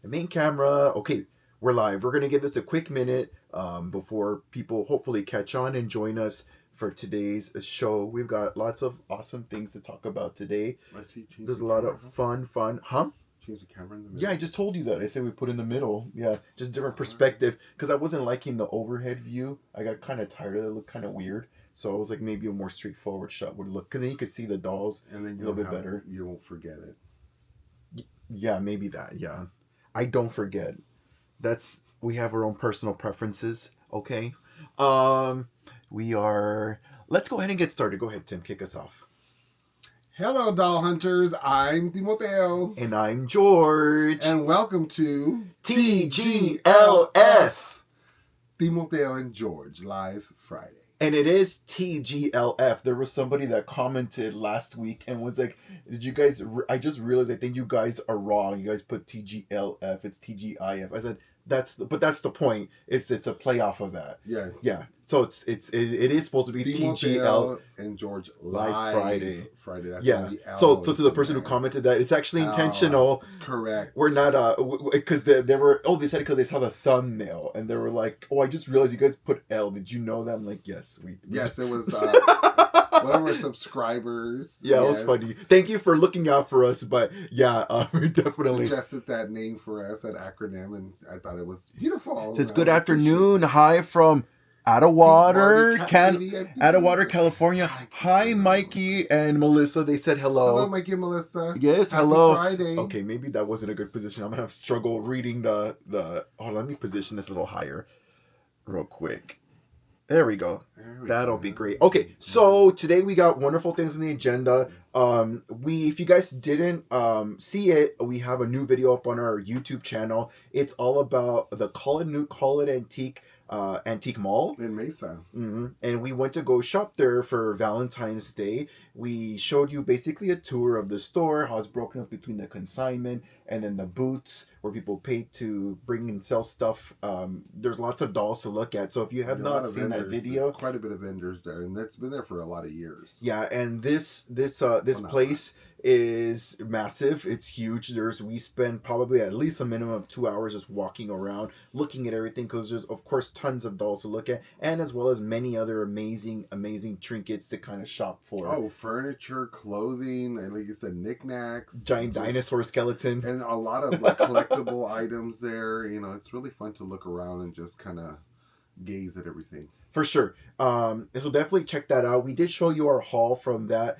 The main camera. Okay, we're live. We're gonna give this a quick minute before people hopefully catch on and join us for today's show. We've got lots of awesome things to talk about today. I see. There's a lot of fun, huh? Change the camera in the middle. Yeah, I just told you that. I said we put in the middle. Yeah, just different perspective because I wasn't liking the overhead view. I got kind of tired of it. It looked kind of weird. So I was like, maybe a more straightforward shot would look because then you could see the dolls and then a little bit better. You won't forget it. Yeah, maybe that. Yeah, I don't forget. We have our own personal preferences. Okay. We are. Let's go ahead and get started. Go ahead, Tim. Kick us off. Hello, doll hunters. I'm Timoteo. And I'm George. And welcome to TGLF. Timoteo and George, live Friday. And it is TGLF. There was somebody that commented last week and was like, did you guys, I just realized I think you guys are wrong. You guys put TGLF. It's TGIF. I said, that's the point. It's a play off of that. Yeah. Yeah. So it is supposed to be Timoteo and George live Friday. That's yeah. So to the person who commented that, it's actually intentional. Correct. We're not because they said it because they saw the thumbnail and they were like, oh, I just realized you guys put L. Did you know that? I'm like, yes, we yes, it was one of our subscribers. Yeah, yes. It was funny. Thank you for looking out for us. But yeah, we definitely suggested that name for us, that acronym, and I thought it was beautiful. It says good afternoon. Hi from Atwater, California. Hi, Mikey and Melissa. They said hello. Hello, Mikey and Melissa. Yes, hello. Friday. Okay, maybe that wasn't a good position. I'm gonna have struggle reading the. Oh, let me position this a little higher, real quick. There we go. That'll be great. Okay, so today we got wonderful things on the agenda. If you guys didn't see it, we have a new video up on our YouTube channel. It's all about the Call It Antique Mall in Mesa. Mm-hmm. And we went to go shop there for Valentine's Day. We showed you basically a tour of the store, how it's broken up between the consignment and then the booths where people pay to bring and sell stuff. There's lots of dolls to look at. So if you have not seen that video, quite a bit of vendors there, and that's been there for a lot of years. Yeah, and this place is massive. It's huge. We spend probably at least a minimum of 2 hours just walking around, looking at everything, because there's of course tons of dolls to look at, and as well as many other amazing trinkets to kind of shop for. Oh, furniture, clothing, and like you said, knickknacks, giant dinosaur skeleton, and a lot of like collectible items there. You know, it's really fun to look around and just kind of gaze at everything. For sure. So definitely check that out. We did show you our haul from that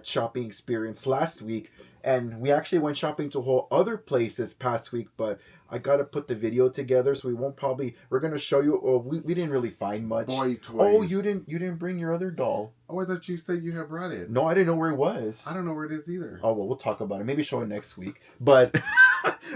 shopping experience last week, and we actually went shopping to a whole other place this past week, but I gotta put the video together, so we're gonna show you. We didn't really find much. Boy toys. Oh, you didn't bring your other doll. Oh, I thought you said you had brought it. No, I didn't know where it was. I don't know where it is either. Oh, well, we'll talk about it. Maybe show it next week. But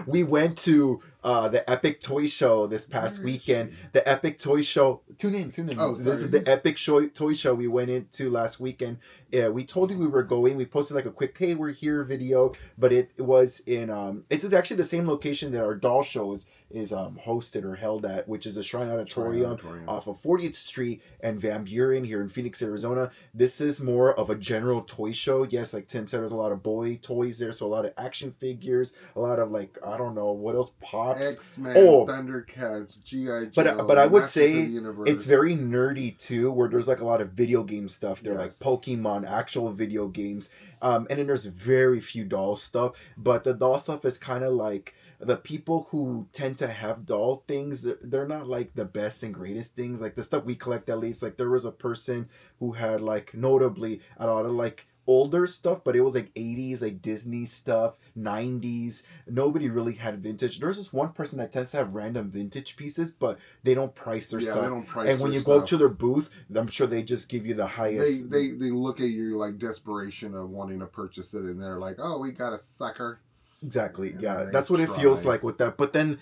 we went to the Epic Toy Show this past weekend. The Epic Toy Show. Tune in. Oh, this is the Epic Toy Show we went into last weekend. We told you we were going. We posted like a quick, hey, we're here video. But it was in, it's actually the same location that our doll show is hosted or held at, which is the Shrine Auditorium off of 40th Street and Van Buren here in Phoenix, Arizona. This is more of a general toy show. Yes, like Tim said, there's a lot of boy toys there, so a lot of action figures, a lot of like, I don't know, what else pops? X-Men, Thundercats, G.I. Joe. But I would say it's very nerdy too, where there's like a lot of video game stuff. They're like Pokemon, actual video games. And then there's very few doll stuff, but the doll stuff is kind of like, the people who tend to have doll things, they're not like the best and greatest things. Like the stuff we collect, at least, like there was a person who had like notably a lot of like older stuff, but it was like 80s, like Disney stuff, 90s. Nobody really had vintage. There's this one person that tends to have random vintage pieces, but they don't price their stuff. They don't price and when you go up to their booth, I'm sure they just give you the highest. They look at you like desperation of wanting to purchase it, and they're like, oh, we got a sucker. Exactly. Yeah, that's what it feels like with that. But then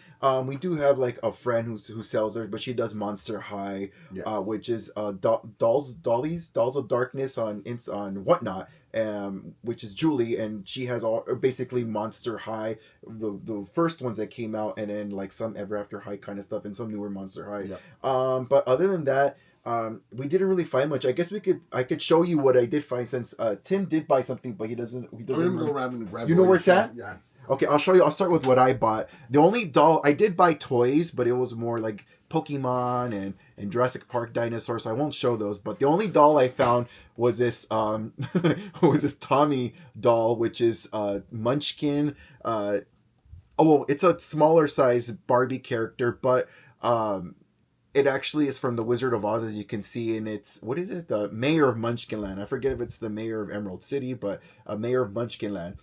we do have like a friend who sells there, but she does Monster High, which is Dolls of Darkness on Whatnot, which is Julie, and she has all basically Monster High, the first ones that came out, and then like some Ever After High kind of stuff, and some newer Monster High. Yeah. But other than that, we didn't really find much. I guess I could show you what I did find, since Tim did buy something, but he doesn't. I'm gonna go around and grab. You know where it's at? Yeah. Okay, I'll show you. I'll start with what I bought. The only doll I did buy toys, but it was more like Pokemon and Jurassic Park dinosaurs. So I won't show those. But the only doll I found was this was this Tommy doll, which is Munchkin. Oh, it's a smaller size Barbie character, but it actually is from the Wizard of Oz, as you can see, and it's what is it? The Mayor of Munchkinland. I forget if it's the Mayor of Emerald City, but Mayor of Munchkinland,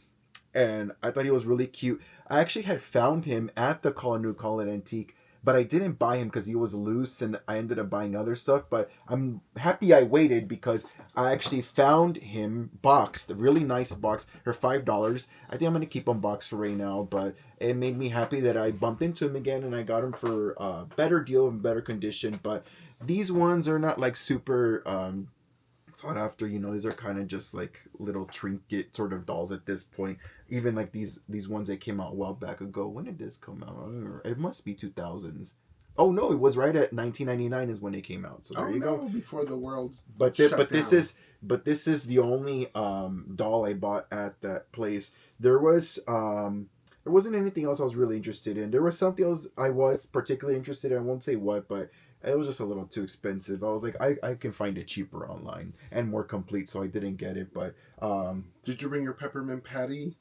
and I thought he was really cute. I actually had found him at the Call It Antique, but I didn't buy him because he was loose, and I ended up buying other stuff. But I'm happy I waited because I actually found him boxed, a really nice box for $5. I think I'm gonna keep him boxed for right now, but it made me happy that I bumped into him again and I got him for a better deal and better condition. But these ones are not like super sought after. These are kind of just like little trinket sort of dolls at this point. Even like these ones that came out a while back ago. When did this come out? I don't remember. It must be 2000s. Oh no, it was right at 1999 is when it came out. So there you go. Before the world But this is the only doll I bought at that place. There wasn't anything else I was really interested in. There was something else I was particularly interested in. I won't say what, but it was just a little too expensive. I was like, I can find it cheaper online and more complete, so I didn't get it. But did you bring your Peppermint Patty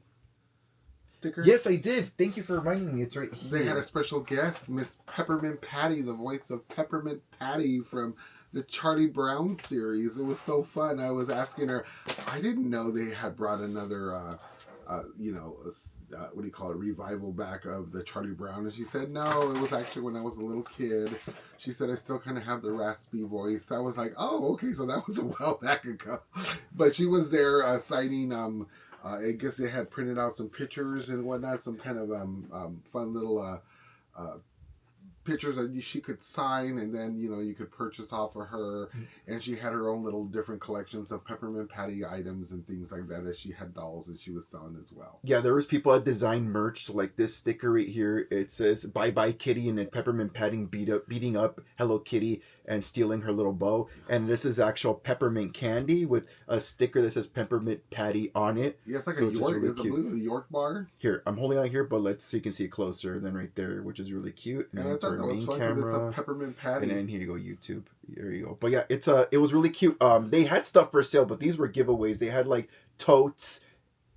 sticker? Yes, I did. Thank you for reminding me. It's right here. They had a special guest, Miss Peppermint Patty, the voice of Peppermint Patty from the Charlie Brown series. It was so fun. I was asking her, I didn't know they had brought another, what do you call it, revival back of the Charlie Brown. And she said, no, it was actually when I was a little kid. She said, I still kind of have the raspy voice. I was like, oh, okay, so that was a while back ago. But she was there signing, I guess they had printed out some pictures and whatnot, some kind of fun little pictures that she could sign, and then you could purchase off of her. And she had her own little different collections of Peppermint Patty items and things like that she had dolls that she was selling as well. Yeah, there was people that designed merch. So like this sticker right here, it says "Bye Bye Kitty" and then Peppermint Patty beating up Hello Kitty and stealing her little bow. And this is actual peppermint candy with a sticker that says Peppermint Patty on it. Yeah, it's like a York. Really, it's a York bar. Here, I'm holding out here, but so you can see it closer than right there, which is really cute. And I thought that was fun because it's a Peppermint Patty. And then here you go, YouTube. There you go. But yeah, it was really cute. They had stuff for sale, but these were giveaways. They had like totes,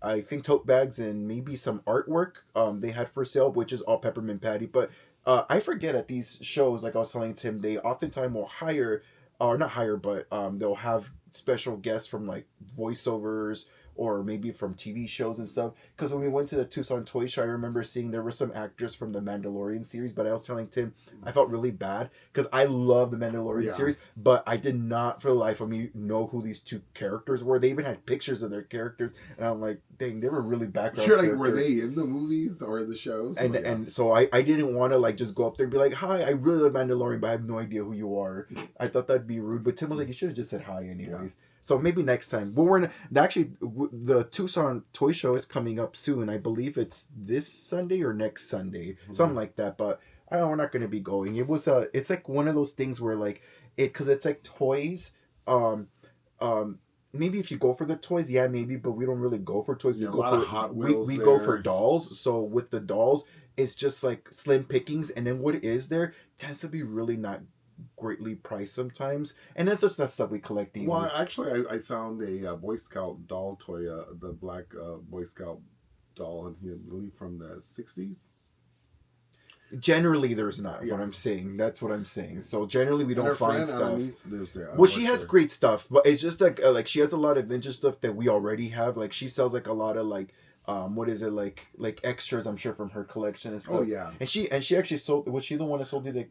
I think tote bags, and maybe some artwork. They had for sale, which is all Peppermint Patty. But I forget at these shows, like I was telling Tim, they oftentimes will hire, or not hire, but they'll have special guests from like voiceovers or maybe from TV shows and stuff. Because when we went to the Tucson Toy Show, I remember seeing there were some actors from the Mandalorian series, but I was telling Tim I felt really bad because I love the Mandalorian series, but I did not for the life of me know who these two characters were. They even had pictures of their characters, and I'm like, dang, they were really background You're like, characters. were they in the movies or the shows? And so I didn't want to like just go up there and be like, hi, I really love Mandalorian, but I have no idea who you are. I thought that'd be rude, but Tim was like, you should have just said hi anyways. Yeah. So maybe next time. But the Tucson Toy Show is coming up soon. I believe it's this Sunday or next Sunday, something like that. But I don't know, we're not going to be going. It's like one of those things where like because it's like toys. Maybe if you go for the toys, yeah, maybe, but we don't really go for toys. We go for Hot Wheels. We go for dolls. So with the dolls, it's just like slim pickings, and then what is there tends to be really not greatly priced sometimes, and that's just that stuff we collect. Either. Well, actually, I found a Boy Scout doll toy, the black Boy Scout doll, and I believe from the 60s. Generally, there's not. What I'm saying. That's what I'm saying. So generally, we don't find stuff. Lives there. Well, she has great stuff, but it's just like she has a lot of vintage stuff that we already have. Like she sells like a lot of like what is it like extras? I'm sure from her collection and stuff. Oh yeah. And she actually sold. Was she the one that sold you the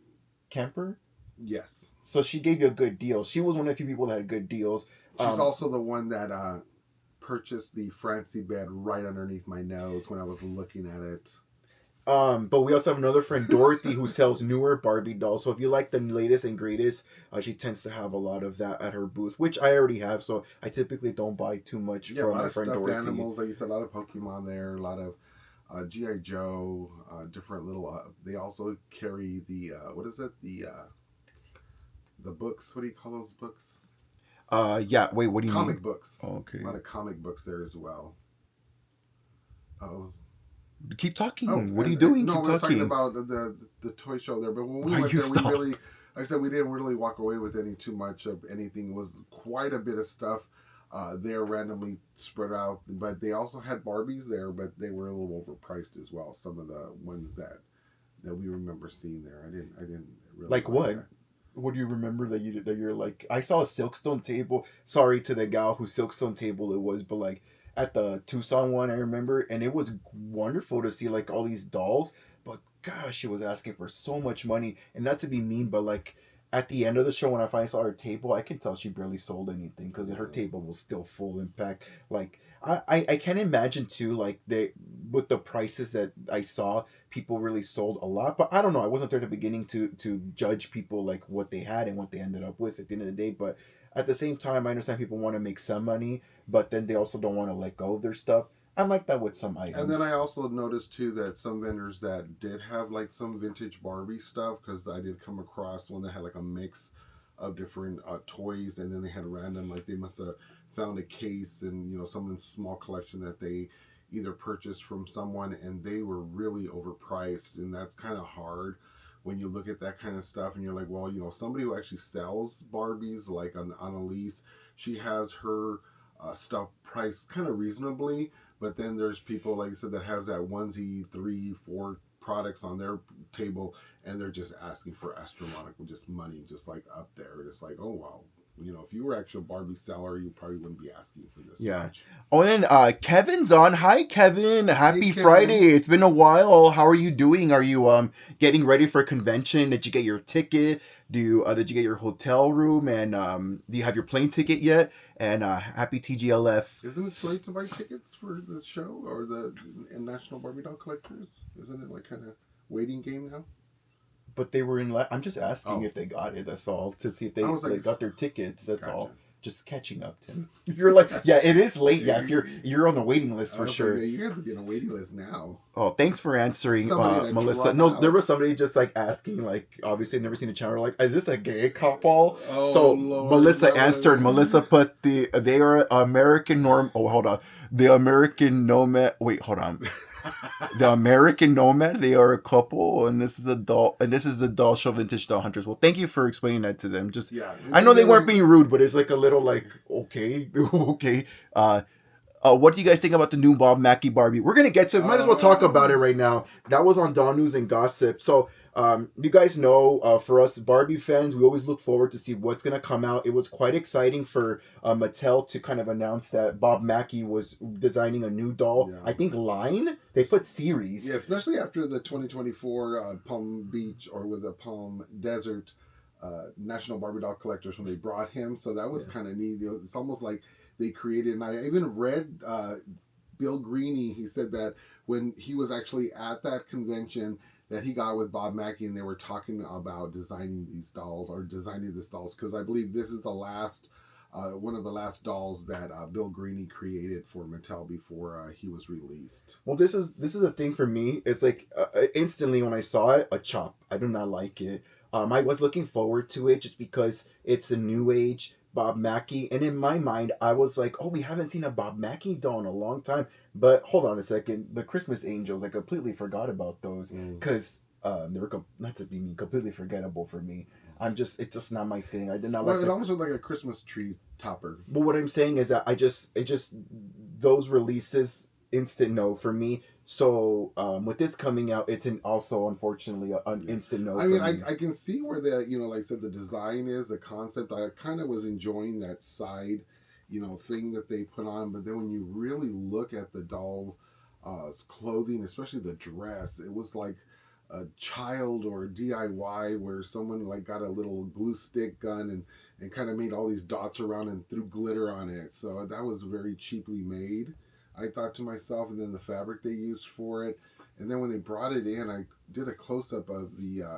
camper? Yes. So she gave you a good deal. She was one of the few people that had good deals. She's also the one that purchased the Francie bed right underneath my nose when I was looking at it. But we also have another friend, Dorothy, who sells newer Barbie dolls. So if you like the latest and greatest, she tends to have a lot of that at her booth, which I already have. So I typically don't buy too much from my friend Dorothy. Animals, like you said, a lot of Pokemon there, a lot of G.I. Joe, different little. They also carry the what is it? The books. What do you call those books? Yeah. Wait, what do you mean? Comic books. Oh, okay. A lot of comic books there as well. Oh. Keep Oh, talking. What are you doing? no, Keep we were talking talking. about the toy show there. But when we Why went you there, we stop? really, like I said, we didn't really walk away with any too much of anything. It was quite a bit of stuff there randomly spread out. But they also had Barbies there, but they were a little overpriced as well. Some of the ones that we remember seeing there, I didn't really Like like what? that. What do you remember that you're like? I saw a Silkstone table. Sorry to the gal whose Silkstone table it was, but like at the Tucson one, I remember, and it was wonderful to see like all these dolls. But gosh, she was asking for so much money, and not to be mean, but like at the end of the show when I finally saw her table, I can tell she barely sold anything because her Yeah. table was still full. In fact, like I can't imagine too like they with the prices that I saw people really sold a lot. But I don't know. I wasn't there at the beginning to judge people like what they had and what they ended up with at the end of the day. But at the same time, I understand people want to make some money, but then they also don't want to let go of their stuff. I'm like that with some And then I items. also noticed too that some vendors that did have like some vintage Barbie stuff, because I did come across one that had like a mix of different toys, and then they had random, like they must have found a case and someone's small collection that they either purchased from someone, and they were really overpriced, and that's kind of hard when you look at that kind of stuff and you're like, well, somebody who actually sells Barbies like on a lease, she has her stuff priced kind of reasonably, but then there's people, like I said, that has that onesie, three, four products on their table, and they're just asking for astronomical just money, just like up there. It's like, oh wow, if you were actually a Barbie seller, you probably wouldn't be asking for this Yeah. much. Oh, and then Kevin's on. Hi, Kevin. Hey, Happy Kevin. Friday. It's been a while. How are you doing? Are you getting ready for a convention? Did you get your ticket? Did you get your hotel room? And do you have your plane ticket yet? And happy TGLF. Isn't it too late to buy tickets for the show or the National Barbie Doll Collectors? Isn't it like kind of waiting game now? But they were in. I'm just asking Oh, if they got it. That's all. To see if I they was like, got their tickets. That's gotcha. all. Just catching up, Tim. You're like, yeah, it is late. Yeah, if you're on the waiting list I for was like, sure. yeah, you have to be on a waiting list now. Oh, thanks for answering, Somebody to Melissa. drop No, there was out. somebody just like asking, like obviously never seen a channel. Like, is this a gay couple? Oh So Lord, Melissa answered. Melissa put they are American norm. Oh, hold on, the American nomad. Wait, hold on. The American nomad. They are a couple, and this is a doll. And this is the doll show vintage doll hunters. Well, thank you for explaining that to them. Just yeah. I know they weren't being rude, but it's like a little like okay, okay. What do you guys think about the new Bob Mackie Barbie? We're gonna get to it. Might as well talk about it right now. That was on Dawn News and Gossip. So, you guys know, for us Barbie fans, we always look forward to see what's gonna come out. It was quite exciting for Mattel to kind of announce that Bob Mackie was designing a new doll. Yeah. I think line. They put series. Yeah, especially after the 2024 Palm Beach, or with the Palm Desert National Barbie Doll Collectors, when they brought him. So that was kind of neat. It's almost like they created, and I even read Bill Greeny. He said that when he was actually at that convention that he got with Bob Mackie, and they were talking about designing these dolls, or designing this dolls, because I believe this is the last one of the last dolls that Bill Greeny created for Mattel before he was released. Well, this is a thing for me. It's like instantly when I saw it, a chop. I do not like it. I was looking forward to it just because it's a new age Bob Mackie, and in my mind, I was like, oh, we haven't seen a Bob Mackie doll in a long time. But hold on a second, the Christmas Angels, I completely forgot about those because they were not to be mean, completely forgettable for me. It's just not my thing. I did not Well, like it the. almost looked like a Christmas tree topper. But what I'm saying is that it just those releases instant no for me. So with this coming out, it's also unfortunately an instant no. I mean, for me. I can see where the like I said, the design is, the concept. I kind of was enjoying that side, thing that they put on. But then when you really look at the doll clothing, especially the dress, it was like a child or a DIY where someone like got a little glue stick gun and kind of made all these dots around and threw glitter on it. So that was very cheaply made, I thought to myself. And then the fabric they used for it, and then when they brought it in, I did a close up of the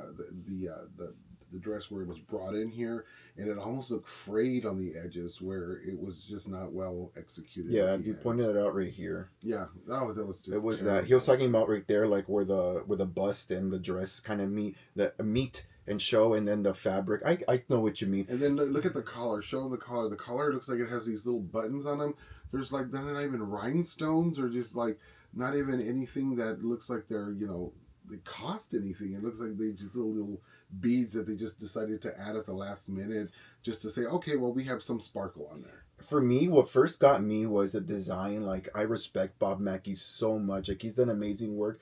dress where it was brought in here, and it almost looked frayed on the edges, where it was just not well executed. Yeah, you pointed it out right here. Yeah, oh, that was just. It was terrible. that he was talking about right there, like where the bust and the dress kind of meet and show, and then the fabric. I know what you mean. And then look at the collar. Show them the collar. The collar looks like it has these little buttons on them. There's like, they're not even rhinestones, or just like not even anything that looks like they're, they cost anything. It looks like they just little beads that they just decided to add at the last minute just to say, okay, well, we have some sparkle on there. For me, what first got me was the design. Like, I respect Bob Mackie so much. Like, he's done amazing work.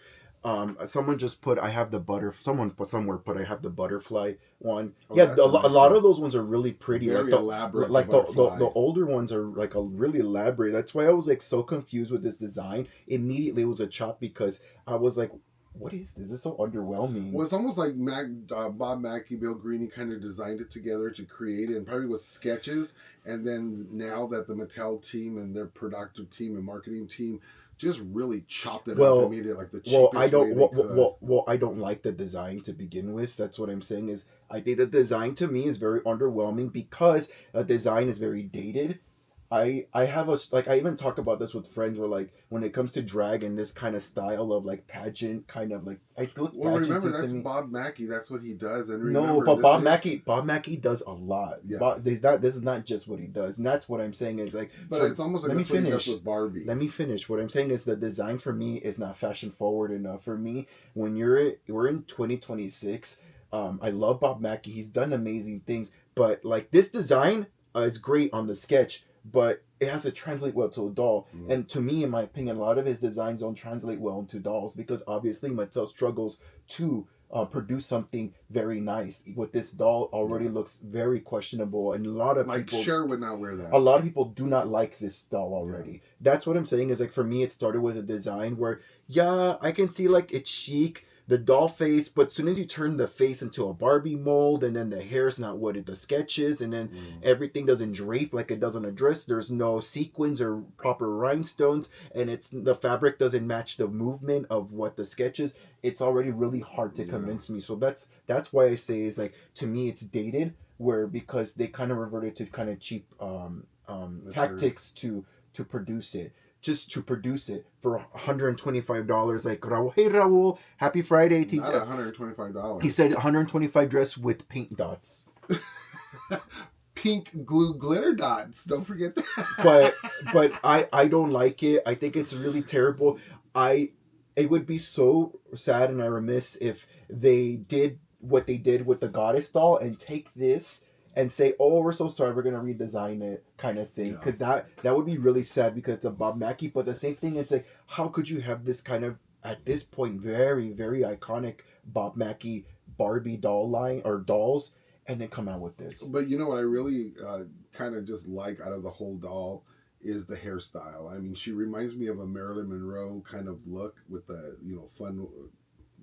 Someone just put I have the butter. Someone put somewhere put I have the butterfly one. Oh, Yeah, that's a, a nice a lot one. of those ones are really pretty. Very elaborate. Like the the butterfly. older ones are like a really elaborate. That's why I was like so confused with this design. Immediately, it was a chop because I was like, what is this? This is so underwhelming. Well, it's almost like Bob Mackie, Bill Greeny kind of designed it together to create it, and probably with sketches. And then now that the Mattel team and their productive team and marketing team just really chopped it up and made it like the cheapest I don't. way they could. Well, I don't like the design to begin with. That's what I'm saying. Is I think the design to me is very underwhelming because the design is very dated. I have like I even talk about this with friends where like when it comes to drag and this kind of style of like pageant kind of like I look Well, pageant remember to that's me. Bob Mackie. That's what he does. And No, remember, but this Bob Mackie does a lot. Yeah. This is not just what he does, and that's what I'm saying is like. But it's almost like let me that's what he does finish. with Barbie. Let me finish. What I'm saying is the design for me is not fashion forward enough. For me, when we're in 2026, I love Bob Mackie. He's done amazing things, but like this design is great on the sketch, but it has to translate well to a doll. And to me, in my opinion, a lot of his designs don't translate well into dolls because obviously Mattel struggles to produce something very nice. With this doll already looks very questionable, and a lot of like people Cher would not wear that. a lot of people do not like this doll already. Yeah. That's what I'm saying is like for me it started with a design where I can see like it's chic, the doll face, but as soon as you turn the face into a Barbie mold and then the hair's not what the sketch is, and then everything doesn't drape like it does on a dress, there's no sequins or proper rhinestones, and the fabric doesn't match the movement of what the sketch is, it's already really hard to convince me. So that's why I say is like to me it's dated, where because they kind of reverted to kind of cheap tactics to produce it. Just to produce it for $125, like Raul, hey Raul, happy Friday. Not $125. He said $125 dress with paint dots. Pink glue glitter dots. Don't forget that. But I don't like it. I think it's really terrible. It would be so sad and I remiss if they did what they did with the goddess doll and take this and say, oh, we're so sorry, we're going to redesign it kind of thing. Because that would be really sad because it's a Bob Mackie. But the same thing, it's like, how could you have this kind of, at this point, very, very iconic Bob Mackie Barbie doll line or dolls and then come out with this? But you know what I really kind of just like out of the whole doll is the hairstyle. I mean, she reminds me of a Marilyn Monroe kind of look with the, fun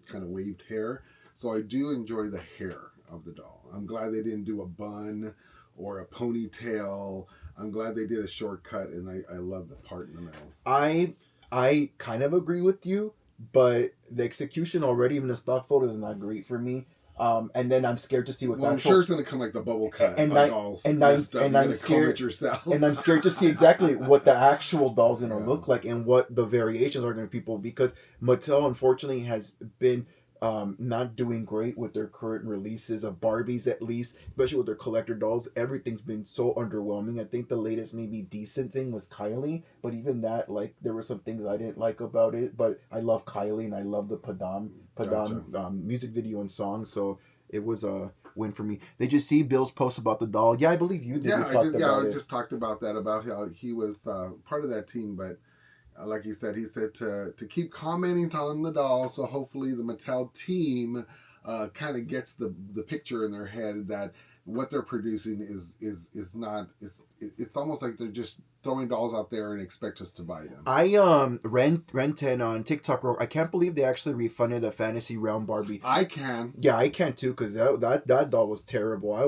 kind of waved hair. So I do enjoy the hair of the doll. I'm glad they didn't do a bun or a ponytail. I'm glad they did a shortcut, and I love the part in the middle. I kind of agree with you, but the execution already, even the stock photo, is not great for me. And then I'm scared to see what. Well, I'm sure it's gonna come like the bubble cut. And I'm scared. Yourself. And I'm scared to see exactly what the actual doll's gonna look like and what the variations are gonna be people, because Mattel unfortunately has been not doing great with their current releases of Barbies, at least, especially with their collector dolls. Everything's been so underwhelming. I think the latest maybe decent thing was Kylie, but even that, like, there were some things I didn't like about it, but I love Kylie and I love the Padam music video and song, so it was a win for me. Did you see Bill's post about the doll? Yeah, I believe you did. I just talked about that, about how he was part of that team, but like he said to keep commenting on the doll, so hopefully the Mattel team kind of gets the picture in their head that what they're producing is not, it's almost like they're just throwing dolls out there and expect us to buy them. Renten on TikTok wrote, I can't believe they actually refunded the Fantasy Realm Barbie. I can. Yeah, I can too, because that doll was terrible. I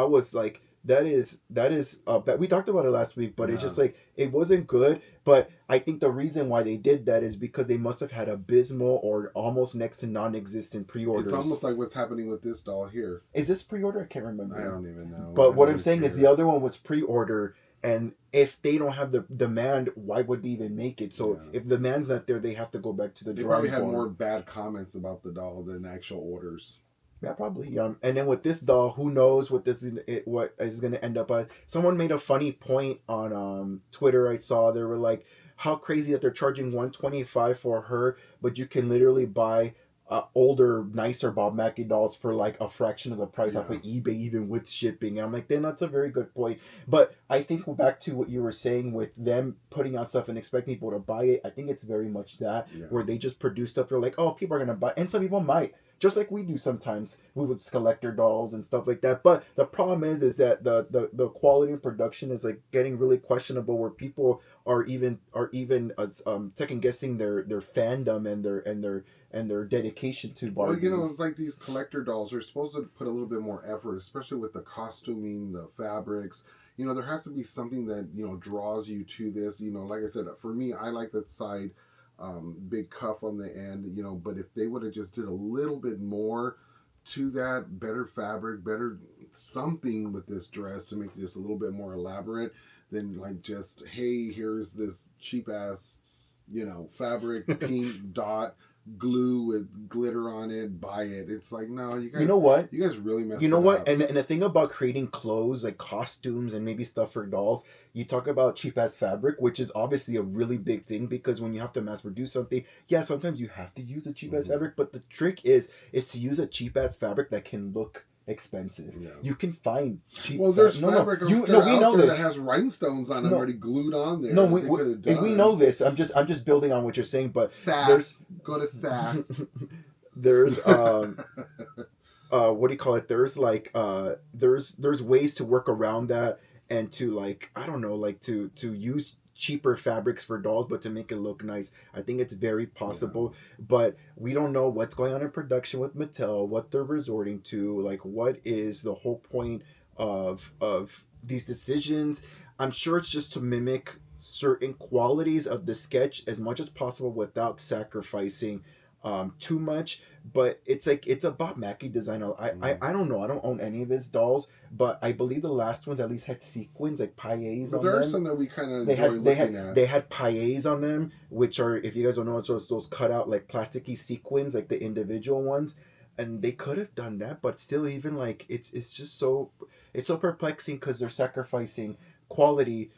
was like, that is that we talked about it last week, but it's just like it wasn't good. But I think the reason why they did that is because they must have had abysmal or almost next to non-existent pre-orders. It's almost like what's happening with this doll here. Is this pre-order? I can't remember. I don't even know. But what I'm saying is the other one was pre-order, and if they don't have the demand, why would they even make it? So if the demand's not there, they have to go back to the drawing board. They probably had more bad comments about the doll than actual orders. Yeah, probably. And then with this doll, who knows what what is going to end up as. Someone made a funny point on Twitter. I saw they were like, how crazy that they're charging $125 for her, but you can literally buy older, nicer Bob Mackie dolls for like a fraction of the price off of eBay, even with shipping. And I'm like, then that's a very good point. But I think back to what you were saying with them putting out stuff and expecting people to buy it. I think it's very much that where they just produce stuff. They're like, oh, people are gonna buy, and some people might. Just like we do sometimes with collector dolls and stuff like that. But the problem is that the quality of production is like getting really questionable, where people are even second guessing their fandom and their dedication to Barbie. Well, it's like these collector dolls are supposed to put a little bit more effort, especially with the costuming, the fabrics. There has to be something that draws you to this. Like I said, for me, I like that side. Big cuff on the end, but if they would have just did a little bit more to that, better fabric, better something with this dress to make this a little bit more elaborate than like just, hey, here's this cheap ass, fabric, pink dot, glue with glitter on it, buy it. It's like, no, you guys, you know what? You guys really messed You know what? up. And the thing about creating clothes, like costumes and maybe stuff for dolls, you talk about cheap ass fabric, which is obviously a really big thing, because when you have to mass produce something, yeah, sometimes you have to use a cheap ass fabric, but the trick is to use a cheap ass fabric that can look expensive. Yeah. You can find cheap. Well, there's fabric we know this. That has rhinestones on them already glued on there. No, we know this. I'm just building on what you're saying, but Sass. Go to Sass. There's what do you call it? There's like there's ways to work around that, and to like, I don't know, like to use cheaper fabrics for dolls, but to make it look nice. I think it's very possible, but we don't know what's going on in production with Mattel, what they're resorting to, like what is the whole point of these decisions. I'm sure it's just to mimic certain qualities of the sketch as much as possible without sacrificing too much. But it's like, it's a Bob Mackie design. I don't know, I don't own any of his dolls, but I believe the last ones at least had sequins, like pailles. But there are some that we kind of enjoy looking at. They had pailles on them, which are, if you guys don't know, it's those cut out like plasticky sequins, like the individual ones. And they could have done that, but still, even like it's just so, it's so perplexing, because they're sacrificing quality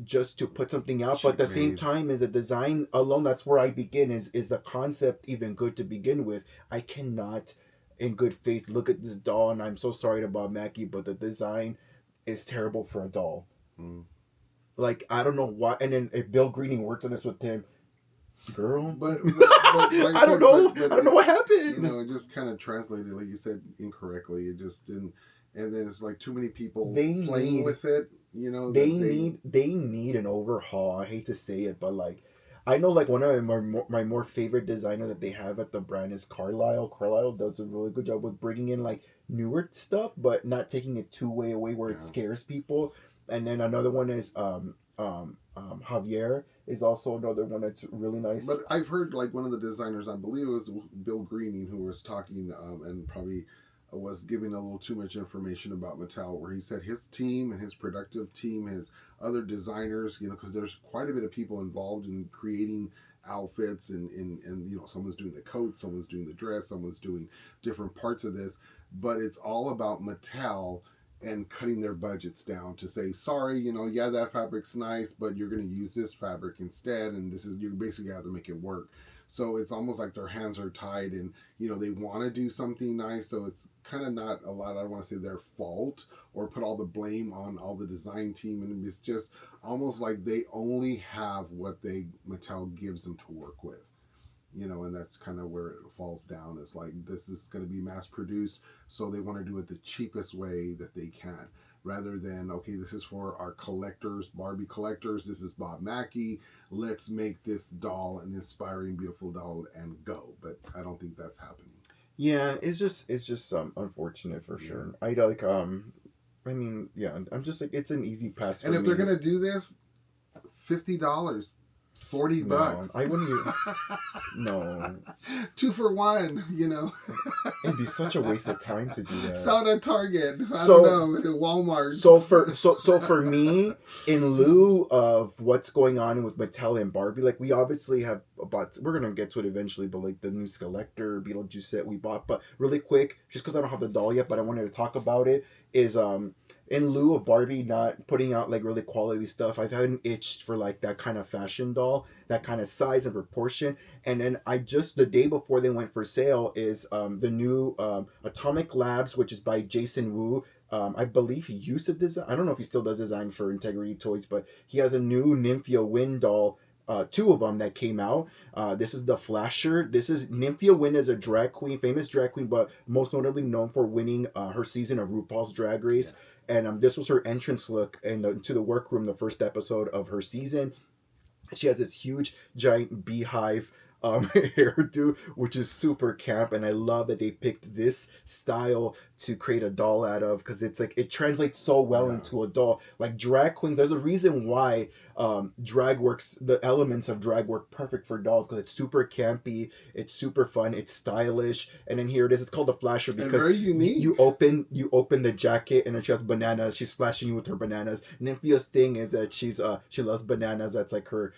just to put something out. But at the same time, is a design alone, that's where I begin. Is the concept even good to begin with? I cannot in good faith look at this doll, and I'm so sorry to Bob Mackie, but the design is terrible for a doll. Like, I don't know why. And then if Bill Greening worked on this with Tim, girl, but like I don't know. I don't know what happened. It just kind of translated, like you said, incorrectly. It just didn't. And then it's like too many people playing with it. They need an overhaul. I hate to say it, but like, I know like one of my more favorite designer that they have at the brand is Carlisle. Carlisle does a really good job with bringing in like newer stuff, but not taking it too way away where it scares people. And then another one is Javier is also another one that's really nice. But I've heard like one of the designers, I believe it was Bill Greening, who was talking and probably was giving a little too much information about Mattel, where he said his team and his productive team, his other designers, because there's quite a bit of people involved in creating outfits, and someone's doing the coat, someone's doing the dress, someone's doing different parts of this, but it's all about Mattel and cutting their budgets down to say, sorry, that fabric's nice, but you're going to use this fabric instead, and you basically have to make it work. So it's almost like their hands are tied, and they want to do something nice, so it's kind of not a lot, I don't want to say their fault or put all the blame on all the design team, and it's just almost like they only have what Mattel gives them to work with. And that's kind of where it falls down. It's like, this is going to be mass produced, so they want to do it the cheapest way that they can, rather than, okay, this is for our collectors, Barbie collectors, this is Bob Mackie, let's make this doll an inspiring, beautiful doll and go. But I don't think that's happening. Yeah, it's just unfortunate for sure. I like I'm just like, it's an easy pass for me. And if they're going to do this, $50, $40. I wouldn't even. No. 2 for 1, you know. It'd be such a waste of time to do that. Sound at Target. I So, don't know, at Walmart. So for me, in lieu of what's going on with Mattel and Barbie, like we obviously have bought. We're gonna get to it eventually, but like the new Skeletor Beetlejuice set we bought. But really quick, just because I don't have the doll yet, but I wanted to talk about it. Is in lieu of Barbie not putting out like really quality stuff, I've had an itch for like that kind of fashion doll, that kind of size and proportion. And then I just the day before they went for sale is the new Atomic Labs, which is by Jason Wu. I believe he used to design. I don't know if he still does design for Integrity Toys, but he has a new Nymphia Wind doll. Two of them that came out. This is the Flasher. This is Nymphia Wind as a drag queen, famous drag queen, but most notably known for winning her season of RuPaul's Drag Race. Yes. And this was her entrance look into the workroom, the first episode of her season. She has this huge, giant beehive hairdo, which is super camp, and I love that they picked this style to create a doll out of, because it's like it translates so well into a doll. Like drag queens, there's a reason why drag works, the elements of drag work perfect for dolls, because it's super campy, it's super fun, it's stylish. And then here it is, it's called the Flasher because very unique. You open the jacket and then she has bananas, she's flashing you with her bananas. Nymphia's thing is that she loves bananas, that's like her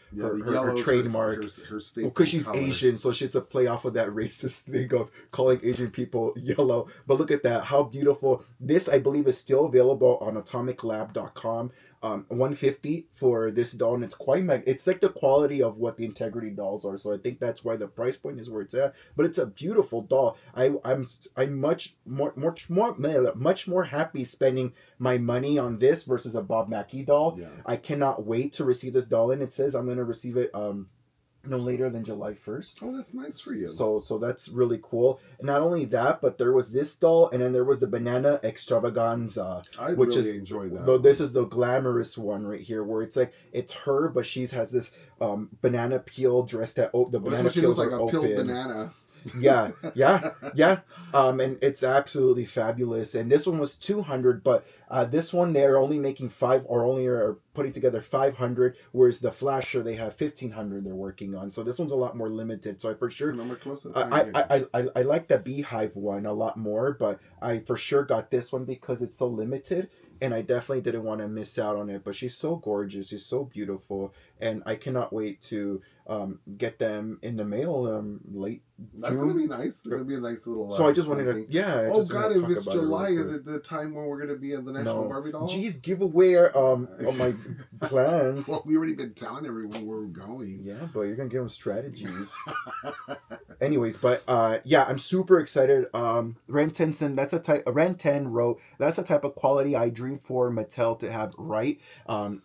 trademark, her staple, because she's color. Asian, so she's a play off of that racist thing of calling Asian people yellow. But look at that, how beautiful. This, I believe, is still available on atomiclab.com. $150 for this doll, and it's quite it's like the quality of what the Integrity dolls are, so I think that's why the price point is where it's at. But it's a beautiful doll. I'm much more happy spending my money on this versus a Bob Mackie doll. Yeah. I cannot wait to receive this doll, and it says I'm going to receive it no later than July 1st. Oh, that's nice for you. So that's really cool. And not only that, but there was this doll, and then there was the Banana Extravaganza. I which really enjoyed that. Though this is the glamorous one right here, where it's like it's her, but she has this banana peel dress that the banana peels like are a open. Peeled banana. yeah. And it's absolutely fabulous. And this one was 200, but this one they're only making 5, or only are putting together 500, whereas the Flasher they have 1,500 they're working on. So this one's a lot more limited. So I for sure I like the Beehive one a lot more, but I for sure got this one because it's so limited. And I definitely didn't want to miss out on it. But she's so gorgeous. She's so beautiful. And I cannot wait to get them in the mail late June. That's going to be nice. It's going to be a nice little... So I just wanted to... Yeah. Oh, God, if it's July, is it the time when we're going to be at the National Barbie Doll? Jeez, give away all my plans. Well, we already been telling everyone where we're going. Yeah, but you're going to give them strategies. Anyways, but yeah, I'm super excited. Ren 10 that's a type... Ren 10 wrote, that's the type of quality I dream for Mattel to have right.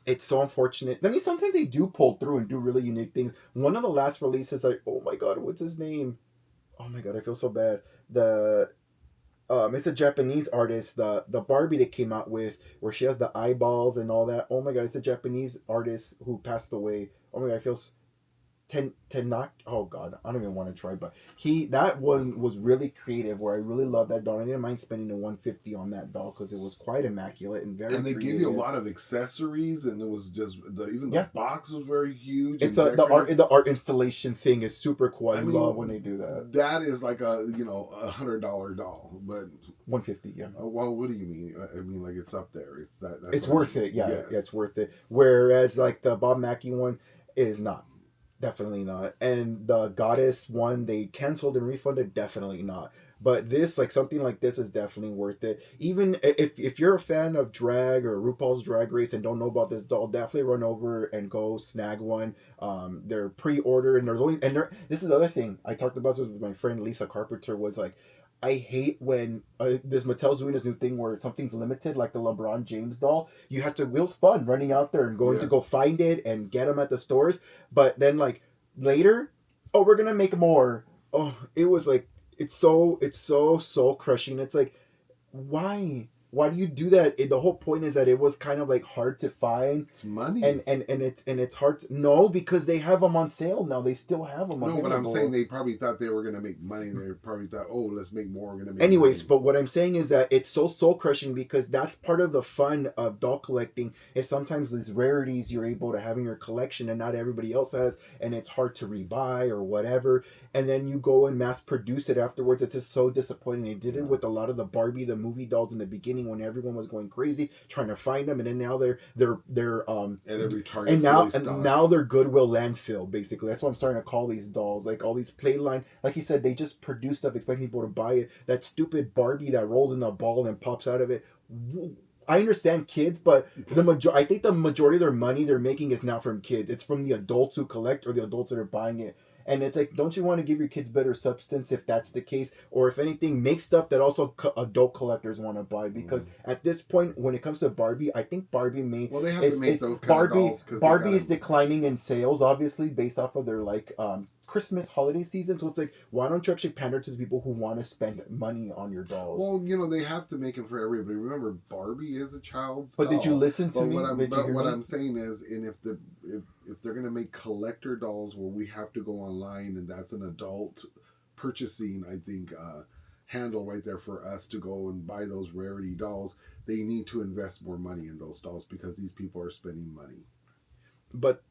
It's so unfortunate. I mean, sometimes they do pull through and do really unique things. One of the last releases, oh my God, what's his name? Oh my God, I feel so bad. It's a Japanese artist. The Barbie they came out with, where she has the eyeballs and all that. Oh my God, it's a Japanese artist who passed away. Oh my God, I feel oh God, I don't even want to try, but that one was really creative, where I really love that doll. I didn't mind spending the $150 on that doll because it was quite immaculate and very. And they creative. give you a lot of accessories, and it was just the box was very huge. It's the art installation thing is super cool. I love when they do that. That is like a $100 doll, but $150. Yeah. Well, what do you mean? I mean, like it's up there. It's that. It's worth it. Yeah, yes. Yeah, it's worth it. Whereas like the Bob Mackie one is not. Definitely not. And the Goddess one, they canceled and refunded. Definitely not. But this, like something like this, is definitely worth it. Even if you're a fan of drag or RuPaul's Drag Race and don't know about this doll, definitely run over and go snag one. They're pre-order, and this is the other thing I talked about this with my friend Lisa Carpenter, was like, I hate when this Mattel's doing this new thing where something's limited, like the LeBron James doll. You have to, it was fun running out there and going to go find it and get them at the stores. But then like later, we're going to make more. Oh, it was like, it's so soul crushing. It's like, why why do you do that? The whole point is that it was kind of like hard to find. It's money. And it's hard to, no, because they have them on sale now. They still have them available. available. No, but I'm saying they probably thought they were going to make money. They probably thought, oh, let's make more. We're going to make Anyways, money. but what I'm saying is that it's so soul crushing because that's part of the fun of doll collecting is sometimes these rarities you're able to have in your collection and not everybody else has, and it's hard to rebuy or whatever, and then you go and mass produce it afterwards. It's just so disappointing. They did it with a lot of the Barbie the movie dolls in the beginning when everyone was going crazy trying to find them, and then now they're and now they're Goodwill landfill basically. That's what I'm starting to call these dolls, like all these Playline, like you said, they just produce stuff expecting people to buy it. That stupid Barbie that rolls in a ball and pops out of it. I understand kids, but I think the majority of their money they're making is not from kids. It's from the adults who collect or the adults that are buying it. And it's like, don't you want to give your kids better substance if that's the case? Or if anything, make stuff that also adult collectors want to buy. Because at this point, when it comes to Barbie, I think Barbie may... Well, they have to make those kind of dolls. Barbie is declining in sales, obviously, based off of their, like... Christmas holiday season, so it's like, why don't you actually pander to the people who want to spend money on your dolls? Well, they have to make it for everybody. Remember, Barbie is a child's but doll. Did you listen to me? What I'm saying is, and if they're gonna make collector dolls where we have to go online and that's an adult purchasing, I think handle right there for us to go and buy those rarity dolls, they need to invest more money in those dolls because these people are spending money. But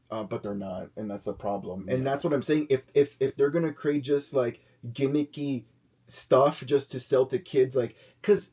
they're not, and that's the problem. And that's what I'm saying. If they're gonna create just like gimmicky stuff just to sell to kids, like, because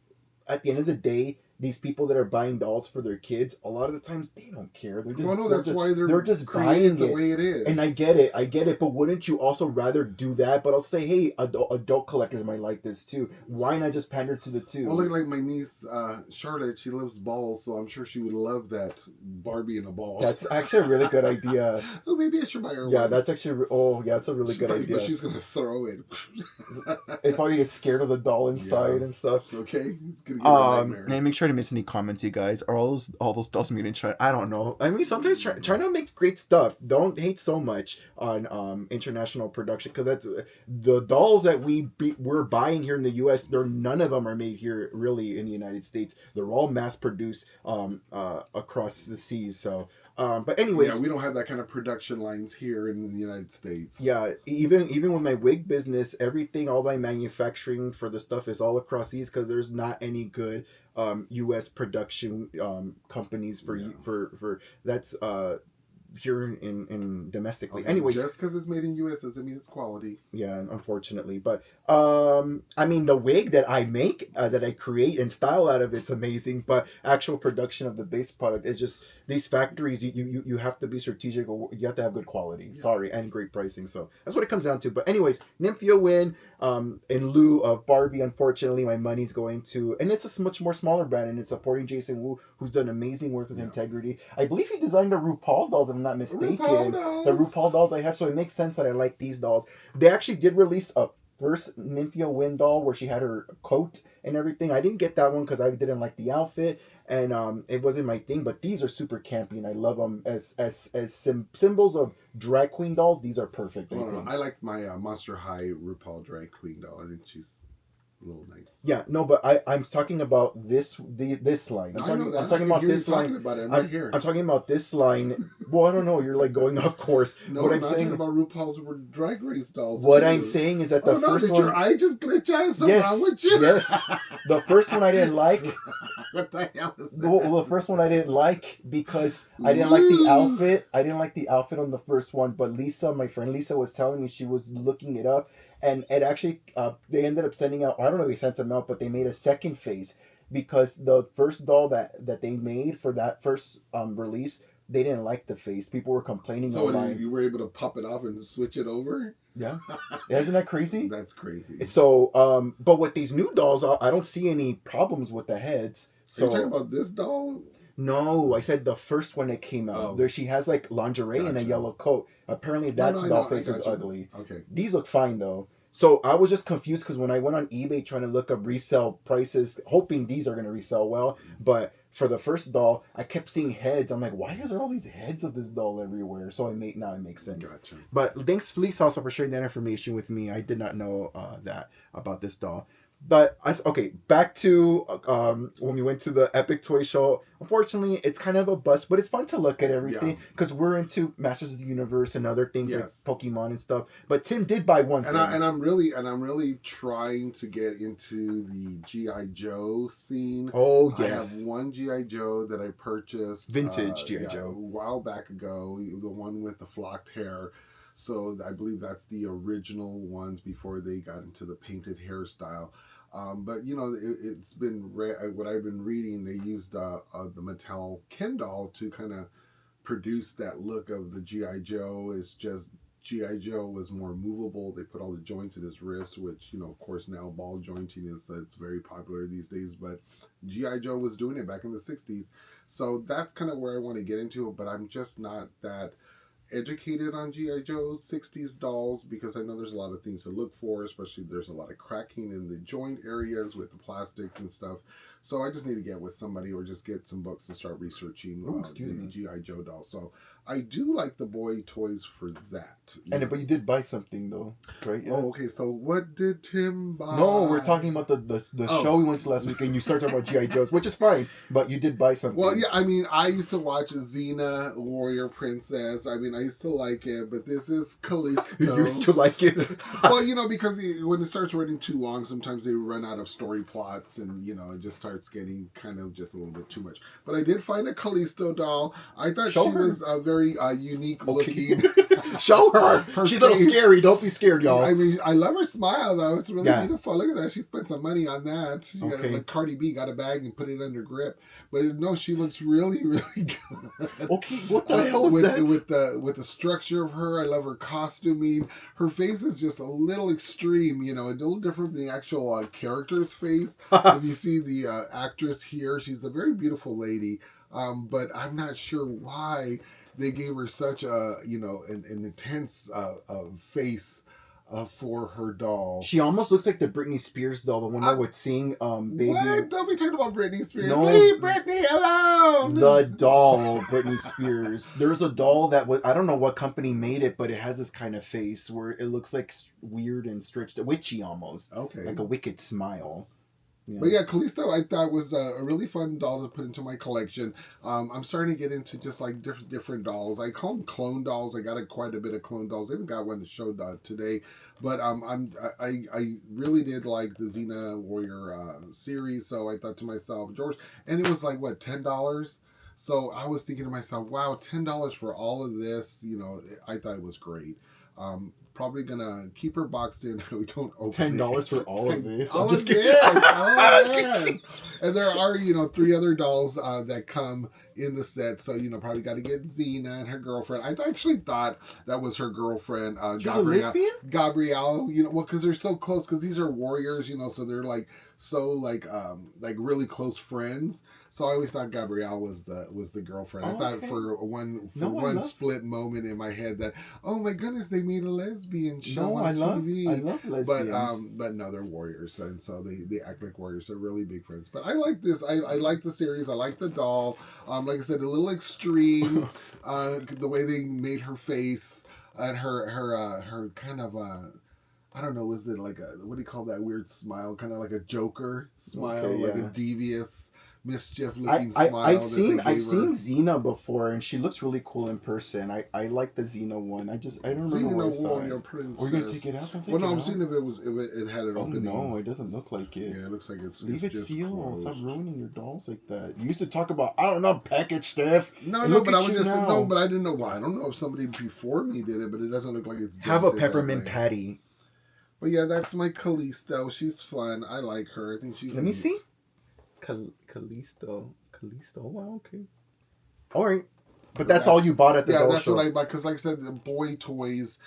at the end of the day, these people that are buying dolls for their kids, a lot of the times they don't care. They're just that's why they're just buying the way it is. And I get it. But wouldn't you also rather do that? But I'll say, hey, adult collectors might like this too. Why not just pander to the two? Well, look, like my niece Charlotte, she loves balls, so I'm sure she would love that Barbie in a ball. That's actually a really good idea. Oh, maybe I should buy her one. Yeah, that's actually. Oh, yeah, that's a really good idea. But she's gonna throw it. It's probably get scared of the doll inside and stuff. Okay, it's gonna give her a nightmare. And make sure to miss any comments, you guys. Are all those dolls made in China? I don't know. I mean, sometimes China makes great stuff. Don't hate so much on international production, because that's the dolls that we're buying here in the U.S. None of them are made here really in the United States. They're all mass produced across the seas. So, but anyways, yeah, we don't have that kind of production lines here in the United States. Yeah, even with my wig business, everything, all my manufacturing for the stuff is all across seas because there's not any good U.S. production companies for that's here in domestically. Anyways, just because it's made in U.S. doesn't mean it's quality. Yeah, unfortunately, but I mean, the wig that I make, that I create and style out of, it's amazing. But actual production of the base product is just these factories. You have to be strategic, or you have to have good quality. Yeah. Sorry, and great pricing. So that's what it comes down to. But anyways, Nymphia Wind, in lieu of Barbie, unfortunately, my money's going to, and it's a much more smaller brand, and it's supporting Jason Wu, who's done amazing work with integrity. I believe he designed the RuPaul dolls, if I'm not mistaken. The RuPaul dolls I have, so it makes sense that I like these dolls. They actually did release a first Nymphia Wind doll where she had her coat and everything. I didn't get that one because I didn't like the outfit, and it wasn't my thing. But these are super campy, and I love them as symbols of drag queen dolls. These are perfect. I like my Monster High RuPaul drag queen doll. I think she's a little nice. Yeah, no, but I'm talking about this line. I'm talking about this line. I'm talking about this line. Well, I don't know. You're like going off course. No, what I'm saying about RuPaul's drag race dolls. What I'm saying is that the first one. Your eye just glitch out? Is something wrong with you? Yes. The first one I didn't like. What the hell is that? Well, the first one I didn't like because I didn't like the outfit. I didn't like the outfit on the first one. But Lisa, my friend Lisa, was telling me she was looking it up. And it actually, they ended up sending out, I don't know if they sent them out, but they made a second phase because the first doll that they made for that first release, they didn't like the face. People were complaining online. So you were able to pop it off and switch it over? Yeah. Isn't that crazy? That's crazy. So, but with these new dolls, I don't see any problems with the heads. So, are you talking about this doll? No, I said the first one that came out. There, she has like lingerie and a yellow coat. Apparently, that doll face was ugly. Okay. These look fine though. So I was just confused because when I went on eBay trying to look up resale prices, hoping these are going to resell well, but for the first doll, I kept seeing heads. I'm like, why is there all these heads of this doll everywhere? So now it makes sense. Gotcha. But thanks, Fleece, also for sharing that information with me. I did not know that about this doll. But okay, back to when we went to the Epic Toy Show. Unfortunately, it's kind of a bust, but it's fun to look at everything because we're into Masters of the Universe and other things like Pokemon and stuff. But Tim did buy one thing, and I'm really trying to get into the GI Joe scene. Oh yes, I have one GI Joe that I purchased, vintage GI Joe, a while back ago. The one with the flocked hair. So I believe that's the original ones before they got into the painted hairstyle. But you know, it's been what I've been reading. They used the Mattel Ken doll to kind of produce that look of the GI Joe. It's just GI Joe was more movable. They put all the joints in his wrist, which you know, of course, now ball jointing it's very popular these days. But GI Joe was doing it back in the '60s, so that's kind of where I want to get into it. But I'm just not that educated on GI Joe 60s dolls because I know there's a lot of things to look for, especially there's a lot of cracking in the joint areas with the plastics and stuff. So I just need to get with somebody or just get some books and start researching the GI Joe doll. So I do like the boy toys for that. But you did buy something though, right? Yeah. Oh, okay. So what did Tim buy? No, we're talking about the show we went to last week, and you started talking about GI Joes, which is fine. But you did buy something. Well, yeah. I mean, I used to watch Xena, Warrior Princess. I mean, I used to like it, but this is Callisto. You used to like it? Well, you know, because when it starts running too long, sometimes they run out of story plots, and you know, it just starts getting kind of just a little bit too much. But I did find a Callisto doll. I thought she was very unique looking. Show her. She's a little scary. Don't be scared, y'all. I mean, I love her smile though. It's really beautiful. Look at that. She spent some money on that. She got, like Cardi B got a bag and put it under grip. But no, she looks really, really good. Okay, what the hell is that? With the structure of her, I love her costuming. Her face is just a little extreme, you know, a little different than the actual character's face. If you see the actress here, she's a very beautiful lady. But I'm not sure why they gave her such a, you know, an intense face for her doll. She almost looks like the Britney Spears doll, the one that would sing Baby. What? Don't be talking about Britney Spears. No, leave Britney alone. The doll, Britney Spears. There's a doll that I don't know what company made it, but it has this kind of face where it looks like weird and stretched, witchy almost. Okay. Like a wicked smile. Yeah. But yeah, Callisto I thought was a really fun doll to put into my collection. I'm starting to get into just like different dolls. I call them clone dolls. I got quite a bit of clone dolls. I haven't got one to show today, but I really did like the Xena Warrior series. So I thought to myself, George, and it was like what, $10. So I was thinking to myself, wow, $10 for all of this. You know, I thought it was great. Probably gonna keep her boxed in. We don't open $10 for all of this. All of this. And there are, you know, 3 other dolls that come in the set. So, you know, probably got to get Xena and her girlfriend. I actually thought that was her girlfriend, Gabrielle. You know, well, because they're so close. Because these are warriors, you know, so they're like really close friends. So I always thought Gabrielle was the girlfriend. I thought for one split moment in my head that, oh my goodness, they made a lesbian show on TV. I love lesbians. But no, they're warriors, and so they act like warriors. They're really big friends. But I like this. I like the series. I like the doll. Like I said, a little extreme. The way they made her face and her kind of I don't know, was it like what do you call that weird smile? Kind of like a Joker smile, like a devious, mischief-looking smile. I've seen Xena before, and she looks really cool in person. I like the Xena one. I don't remember where I saw it. Are you gonna take it out? I'm seeing if it had an opening. No, it doesn't look like it. Yeah, it looks like it's leave it just sealed. closed. Stop ruining your dolls like that. You used to talk about package stuff. But I didn't know why. I don't know if somebody before me did it, but it doesn't look like it's. Have a peppermint patty. But yeah, that's my Callisto. She's fun. I like her. I think she's. Let me see. Callisto. Wow, okay. All right. But that's all you bought at the doll show. Yeah, that's what I bought. Because like I said, the boy toys,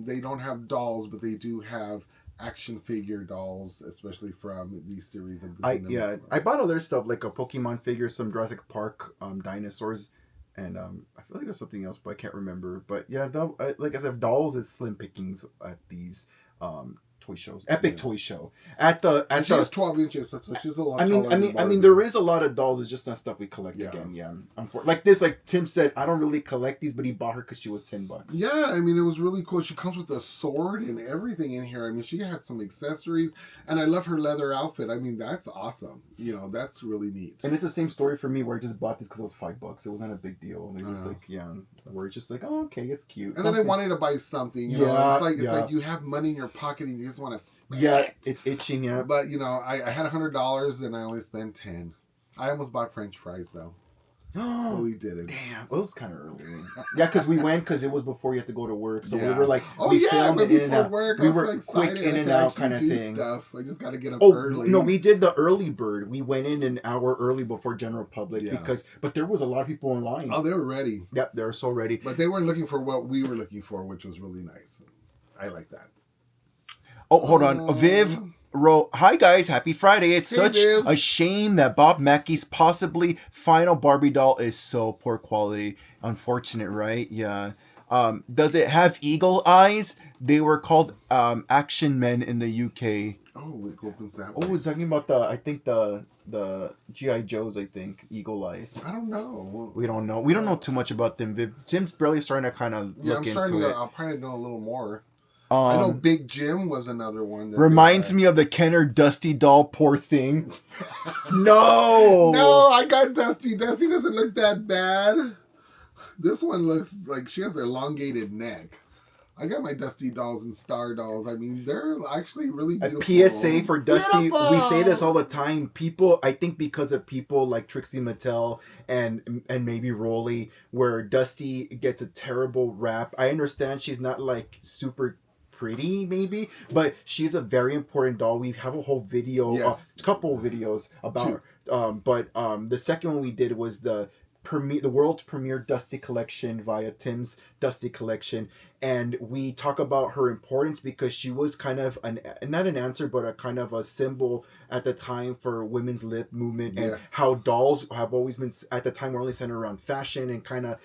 they don't have dolls, but they do have action figure dolls, especially from these series of the I bought other stuff like a Pokemon figure, some Jurassic Park dinosaurs, and I feel like there's something else, but I can't remember. But yeah, like I said, dolls is slim pickings at these toy shows. Epic Toy Show. She's 12 inches, so she's a lot I taller than mean, there is a lot of dolls. It's just not stuff we collect again. Yeah, like this, like Tim said, I don't really collect these, but he bought her because she was $10. Yeah, I mean, it was really cool. She comes with a sword and everything in here. I mean, she has some accessories, and I love her leather outfit. I mean, that's awesome. You know, that's really neat. And it's the same story for me, where I just bought this because it was $5. It wasn't a big deal. It was like, we're just like, oh, okay, it's cute. And then I wanted to buy something. You know, it's like you have money in your pocket and you just want to spend it. It's itching. Yeah, but you know, I had $100 and I only spent $10. I almost bought French fries though. But we didn't. Damn, it was kind of early. Yeah, because we went because it was before you had to go to work, so we were like, filmed it in and out. Work, we were quick in and out kind of thing. Stuff. I just got to get up early. No, we did the early bird. We went in an hour early before general public but there was a lot of people in line. Oh, they were ready. Yep, they were so ready. But they weren't looking for what we were looking for, which was really nice. I like that. Oh, hold on, Viv. Hi guys, happy Friday. It's such a shame that Bob Mackie's possibly final Barbie doll is so poor quality. Unfortunate, right? Yeah. Does it have eagle eyes? They were called action men in the UK. Oh, it opens that way. Oh, it's talking about the G.I. Joes, I think. Eagle eyes. I don't know. We don't know. We don't know too much about them. Tim's barely starting to kind of look into it. I'll probably know a little more. I know Big Jim was another one. That reminds me of the Kenner Dusty doll. Poor thing. No, I got Dusty. Dusty doesn't look that bad. This one looks like she has an elongated neck. I got my Dusty dolls and Star dolls. I mean, they're actually really beautiful. A PSA for Dusty. Beautiful. We say this all the time. People, I think because of people like Trixie Mattel and maybe Rolly, where Dusty gets a terrible rap. I understand she's not like super pretty maybe, but she's a very important doll. We have a whole video, a couple videos about her. But the second one we did was the world's premiere Dusty collection via Tim's Dusty collection, and we talk about her importance because she was kind of not an answer, but a kind of a symbol at the time for women's lib movement, and how dolls have always been at the time were only centered around fashion and kind of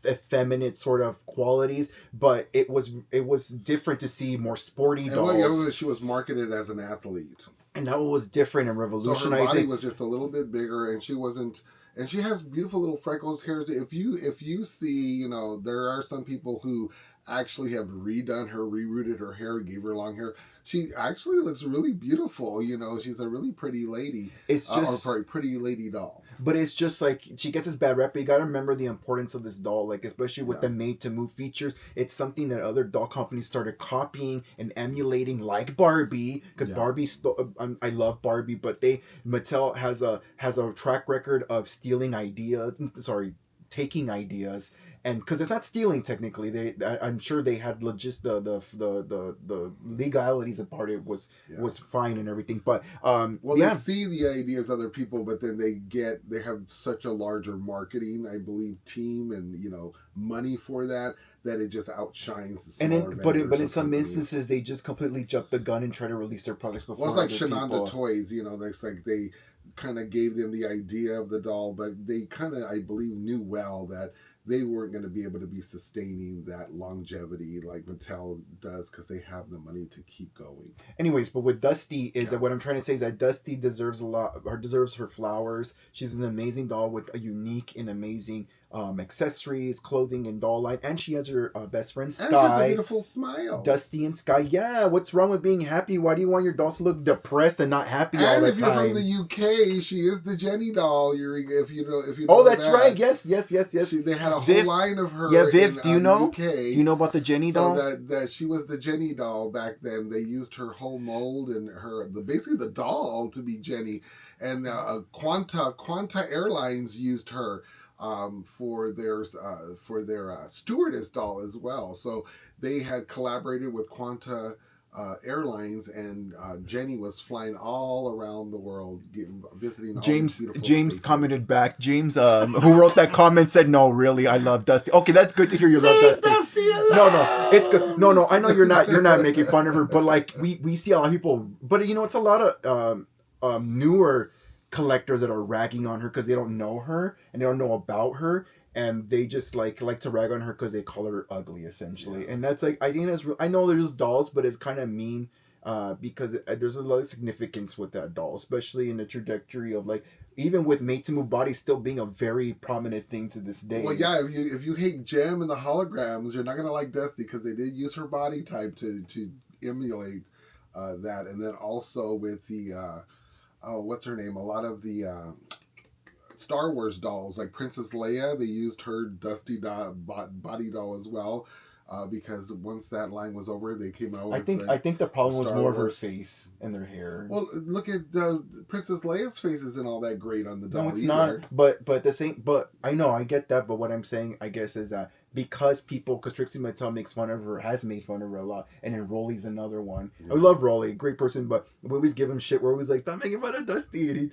effeminate sort of qualities, but it was different to see more sporty dolls. And she was marketed as an athlete, and that was different and revolutionizing. So her body was just a little bit bigger, and she wasn't. And she has beautiful little freckles here. If you see, you know, there are some people who actually have rerouted her hair, gave her long hair. She actually looks really beautiful. You know, she's a really pretty lady. It's just pretty lady doll. But it's just like she gets this bad rep. But you gotta remember the importance of this doll, like especially with the made to move features. It's something that other doll companies started copying and emulating, like Barbie. Because Barbie, I love Barbie, but Mattel has a track record of stealing ideas. Taking ideas. And because it's not stealing technically, I'm sure they had the legalities of part of it was fine and everything. But they see the ideas of other people, but then they have such a larger marketing, I believe, team and money for that it just outshines the smaller vendors. But in some instances they just completely jump the gun and try to release their products before. Well, it's like Shenandoah Toys, that's like they kind of gave them the idea of the doll, but they kind of, I believe, knew well that they weren't going to be able to be sustaining that longevity like Mattel does because they have the money to keep going. Anyways, but with Dusty that what I'm trying to say is that Dusty deserves deserves her flowers. She's an amazing doll with a unique and amazing accessories, clothing, and doll line, and she has her best friend Sky. And she has a beautiful smile. Dusty and Sky. Yeah, what's wrong with being happy? Why do you want your dolls to look depressed and not happy all the time? And if you're from the UK, she is the Jenny doll. If you know. Oh, that's right. Yes. They had a whole line of her. Yeah, Viv. Do you know? UK, do you know about the Jenny doll? So that she was the Jenny doll back then. They used her whole mold and basically the doll to be Jenny, and Quanta Airlines used her. For their stewardess doll as well. So they had collaborated with Quanta Airlines, and Jenny was flying all around the world, visiting all these beautiful James spaces. Commented back. James, who wrote that comment, said, "No, really, I love Dusty." Okay, that's good to hear you love Dusty. No, it's good. No, I know you're not making fun of her, but like we see a lot of people, but it's a lot of newer collectors that are ragging on her because they don't know her and they don't know about her, and they just like to rag on her because they call her ugly essentially, and that's like, I think that's I know there's dolls, but it's kind of mean. Because there's a lot of significance with that doll, especially in the trajectory of like, even with made to move bodies still being a very prominent thing to this day. Well, yeah, if you hate Gem and the holograms, you're not gonna like Dusty because they did use her body type to emulate that, and then also with the what's her name? A lot of the Star Wars dolls, like Princess Leia, they used her Dusty body doll as well. Because once that line was over, they came out with I think the problem was more Wars. her face and her hair. Well, look at the Princess Leia's face isn't all that great on the doll. No, it's either. not. But the same. But I know, I get that. But what I'm saying, I guess, is that because Trixie Mattel makes fun of her, has made fun of her a lot, and then Rolly's another one. I love Rolly, great person, but we always give him shit. We're always like, stop making fun of Dusty,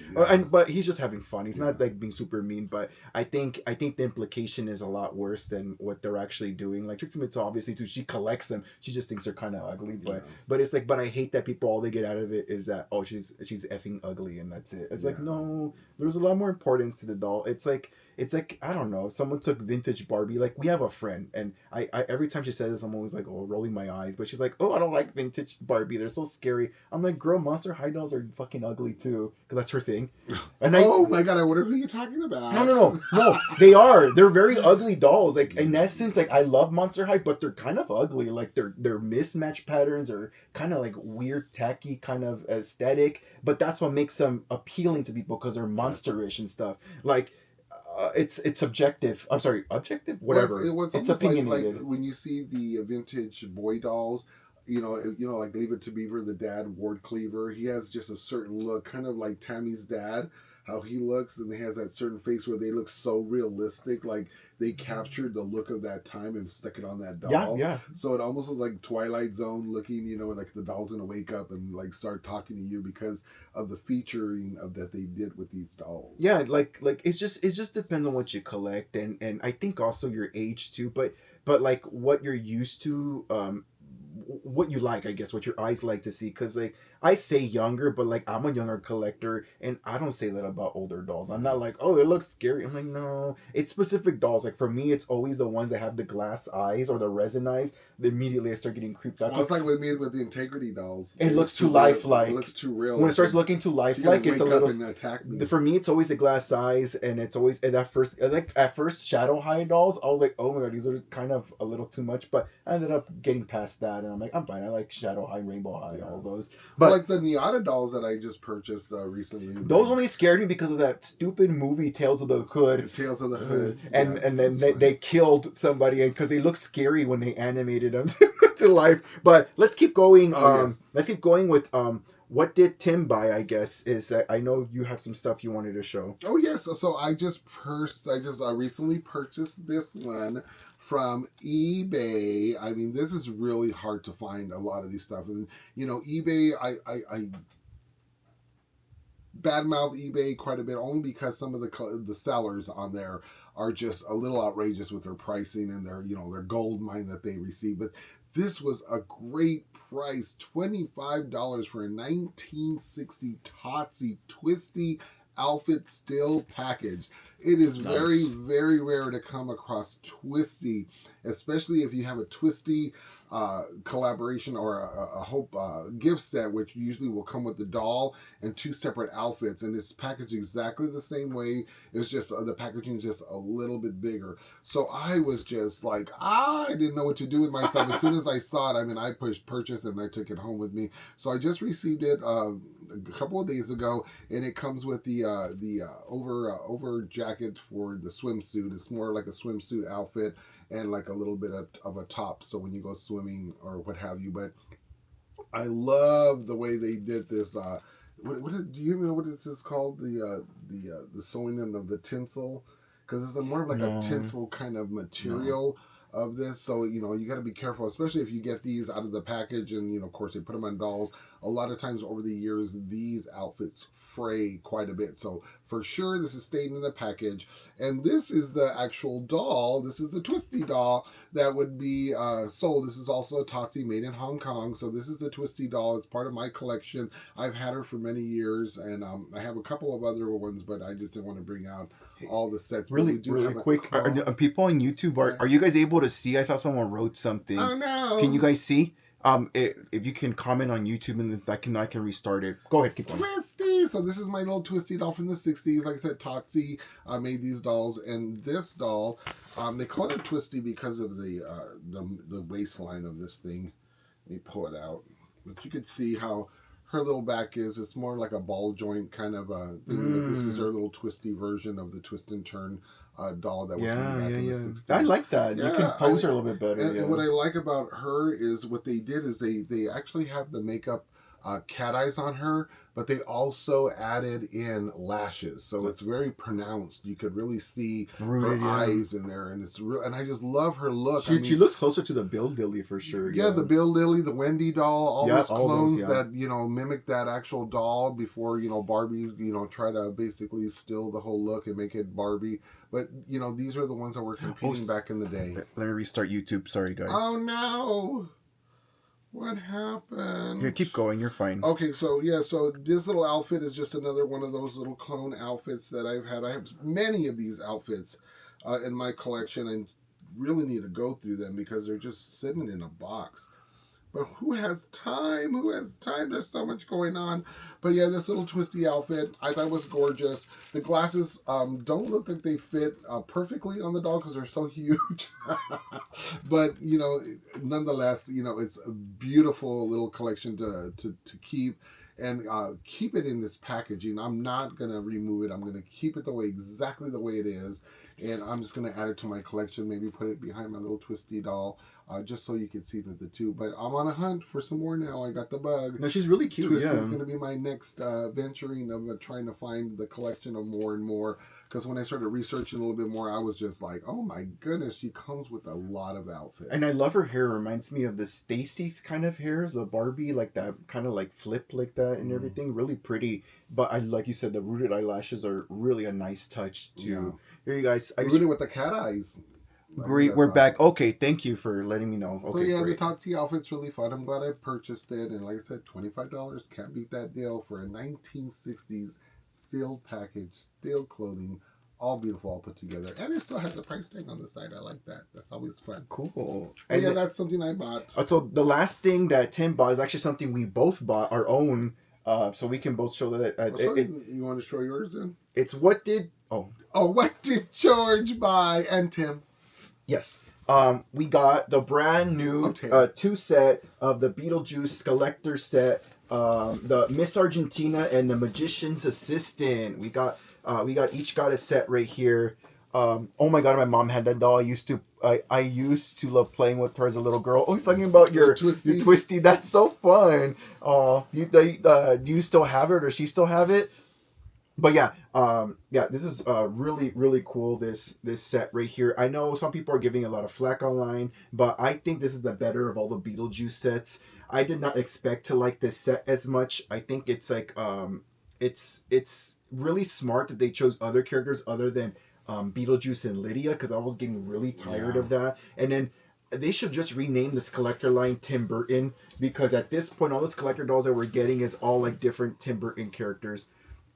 but he's just having fun. He's not like being super mean. But I think the implication is a lot worse than what they're actually doing. Like Trixie Mattel, obviously too, she collects them. She just thinks they're kind of ugly, but it's like, but I hate that people, all they get out of it is that, oh, she's effing ugly and that's it. It's like, no, there's a lot more importance to the doll. It's like, I don't know, someone took vintage Barbie. Like, we have a friend, and I every time she says this, I'm always like, oh, rolling my eyes. But she's like, oh, I don't like vintage Barbie. They're so scary. I'm like, girl, Monster High dolls are fucking ugly too, because that's her thing. And oh my god, I wonder who you're talking about. No, they are. They're very ugly dolls. Like, in essence, like, I love Monster High, but they're kind of ugly. Like, they're mismatched patterns, or kind of like weird, tacky kind of aesthetic. But that's what makes them appealing to people, because they're monsterish and stuff. Like, it's subjective. I'm sorry, objective. Whatever. It's opinionated. Like when you see the vintage boy dolls, you know, like Leave It to Beaver, the dad, Ward Cleaver. He has just a certain look, kind of like Tammy's dad, how he looks, and he has that certain face where they look so realistic, like they captured the look of that time and stuck it on that doll. Yeah. So it almost was like Twilight Zone looking, you know, like the doll's gonna wake up and like start talking to you because of the featuring of that they did with these dolls. Yeah, like it just depends on what you collect, and I think also your age too, but like what you're used to, what you like, I guess, what your eyes like to see. Because like, I say younger, but like, I'm a younger collector, and I don't say that about older dolls. I'm not like, oh, it looks scary. I'm like, no, it's specific dolls. Like, for me, it's always the ones that have the glass eyes or the resin eyes. Immediately I start getting creeped out. Well, it's like with me with the Integrity dolls. It looks too lifelike. It looks too real. When it starts looking too lifelike, it's a little. And attack me. For me, it's always the glass eyes, and it's always at first Shadow High dolls. I was like, oh my god, these are kind of a little too much. But I ended up getting past that, and I'm like, I'm fine. I like Shadow High, Rainbow High, all those. But like the Niata dolls that I just purchased recently. Those only scared me because of that stupid movie Tales of the Hood. Tales of the Hood. And then they killed somebody, and because they looked scary when they animated them to life. But let's keep going. Let's keep going with what did Tim buy? I guess is I know you have some stuff you wanted to show. Oh yes, so I just recently purchased this one from eBay. I mean, this is really hard to find a lot of these stuff, and you know, eBay. I badmouth eBay quite a bit, only because some of the sellers on there are just a little outrageous with their pricing and their gold mine that they receive. But this was a great price, $25 for a 1960 Totsie Twisty outfit still package. It is very, very rare to come across Twisty, especially if you have a Twisty collaboration or a Hope gift set, which usually will come with the doll and two separate outfits, and it's packaged exactly the same way. It's just the packaging is just a little bit bigger. So I was just like, I didn't know what to do with myself. As soon as I saw it, I mean, I pushed purchase and I took it home with me. So I just received it a couple of days ago, and it comes with the over jacket for the swimsuit. It's more like a swimsuit outfit and like a little bit of a top, so when you go swimming or what have you. But I love the way they did this. Do you know what this called? The sewing in of the tinsel, because it's more of like a tinsel kind of material. of this. So, you got to be careful, especially if you get these out of the package and, of course, they put them on dolls. A lot of times over the years, these outfits fray quite a bit. So, for sure, this is staying in the package. And this is the actual doll. This is the Twisty doll that would be sold. This is also a Totsi made in Hong Kong. So, this is the Twisty doll. It's part of my collection. I've had her for many years, and I have a couple of other ones, but I just didn't want to bring out all the sets. Really quick. Are people on YouTube, are you guys able to see? I saw someone wrote something. Oh no! Can you guys see? If you can comment on YouTube, and I can restart it. Go ahead, keep going. Twisty. So this is my little Twisty doll from the '60s. Like I said, Totsi made these dolls, and this doll, they call it Twisty because of the waistline of this thing. Let me pull it out, but you could see how her little back is. It's more like a ball joint kind of thing. This is her little twisty version of the twist and turn doll that was made back in the 60s. I like that. Yeah, you can pose her a little bit better. And what I like about her is what they did is they actually have the makeup cat eyes on her, but they also added in lashes, so it's very pronounced. You could really see her eyes in there, and it's real. And I just love her look. She looks closer to the Bill Lily for sure. Yeah, the Bill Lily, the Wendy doll, all those clones that mimic that actual doll before Barbie try to basically steal the whole look and make it Barbie. But these are the ones that were competing back in the day. Let me restart YouTube. Sorry, guys. Oh no. What happened? Yeah, keep going. You're fine. Okay, so this little outfit is just another one of those little clone outfits that I've had. I have many of these outfits in my collection and really need to go through them because they're just sitting in a box. But who has time? Who has time? There's so much going on. But yeah, this little Twisty outfit I thought was gorgeous. The glasses don't look like they fit perfectly on the doll because they're so huge. But nonetheless, it's a beautiful little collection to keep. And keep it in this packaging. I'm not going to remove it. I'm going to keep it exactly the way it is. And I'm just going to add it to my collection. Maybe put it behind my little Twisty doll. Just so you can see the two. But I'm on a hunt for some more now. I got the bug. No, she's really cute. Twisty's going to be my next venturing of trying to find the collection of more and more. Because when I started researching a little bit more, I was just like, oh my goodness, she comes with a lot of outfits. And I love her hair. It reminds me of the Stacy's kind of hair, the Barbie, like that kind of like flip like that and everything. Really pretty. But like you said, the rooted eyelashes are really a nice touch too. Yeah. Here you guys. Rooted with the cat eyes. Great, we're back. Okay, thank you for letting me know. Okay, so yeah, great. the Totsi outfit's really fun. I'm glad I purchased it, and like I said, $25 can't beat that deal for a 1960s sealed package, steel clothing, all beautiful, all put together, and it still has a price tag on the side. I like that. That's always fun. Cool. And yeah, that's something I bought. So the last thing that Tim bought is actually something we both bought, our own. So we can both show that. You want to show yours then? It's what did what did George buy and Tim? Yes. We got the brand new 2 set of the Beetlejuice collector set, the Miss Argentina and the Magician's Assistant. We got each got a set right here. Oh my god, my mom had that doll. I used to love playing with her as a little girl. Oh, he's talking about your Twisty. That's so fun. Oh, do you still have it, or she still have it? But yeah, this is really, really cool, this set right here. I know some people are giving a lot of flack online, but I think this is the better of all the Beetlejuice sets. I did not expect to like this set as much. I think it's like, it's really smart that they chose other characters other than Beetlejuice and Lydia, because I was getting really tired of that. And then they should just rename this collector line Tim Burton, because at this point, all this collector dolls that we're getting is all like different Tim Burton characters.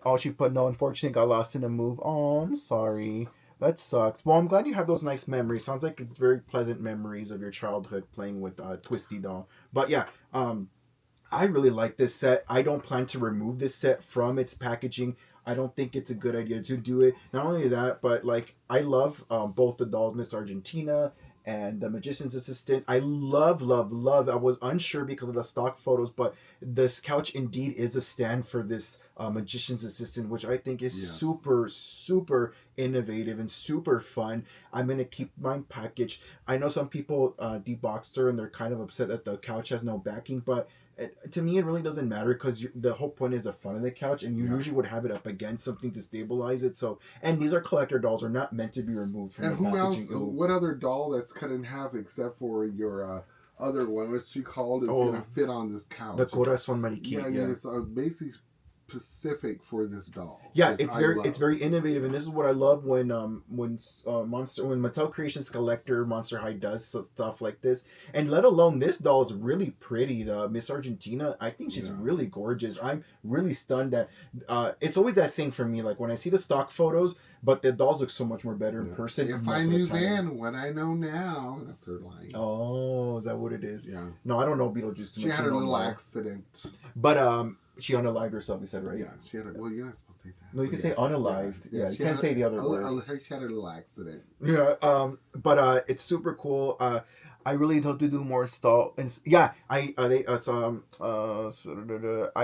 Oh, she put no, unfortunately got lost in a move. Oh, I'm sorry. That sucks. Well, I'm glad you have those nice memories. Sounds like it's very pleasant memories of your childhood playing with Twisty doll. But yeah, I really like this set. I don't plan to remove this set from its packaging. I don't think it's a good idea to do it. Not only that, but like I love both the dolls, Miss Argentina and the Magician's Assistant. I love. I was unsure because of the stock photos, but this couch indeed is a stand for this Magician's Assistant, which I think is super, super innovative and super fun. I'm going to keep mine packaged. I know some people deboxed her and they're kind of upset that the couch has no backing, but To me, it really doesn't matter because the whole point is the front of the couch, and you Yeah. usually would have it up against something to stabilize it. So, and these are collector dolls, are not meant to be removed from And the who else? packaging. What other doll that's cut in half except for your other one? What's she called? It's gonna fit on this couch. The Corazon Mariquita. Yeah, I mean it's basically specific for this doll. Yeah, it's very innovative, and this is what I love when Mattel Creations Collector Monster High does stuff like this, and let alone this doll is really pretty. The Miss Argentina, I think she's really gorgeous. I'm really stunned that it's always that thing for me, like when I see the stock photos, but the dolls look so much more better in person. If I knew then what I know now, the third line. Oh, is that what it is? Yeah. No, I don't know Beetlejuice too much. She had a little accident, but she unalived herself, you said, right? Yeah, she had well, you're not supposed to say that. No, you can say unalived. Yeah, you can't say the other word. She had a little accident. Yeah, but it's super cool. I really hope to do more install and I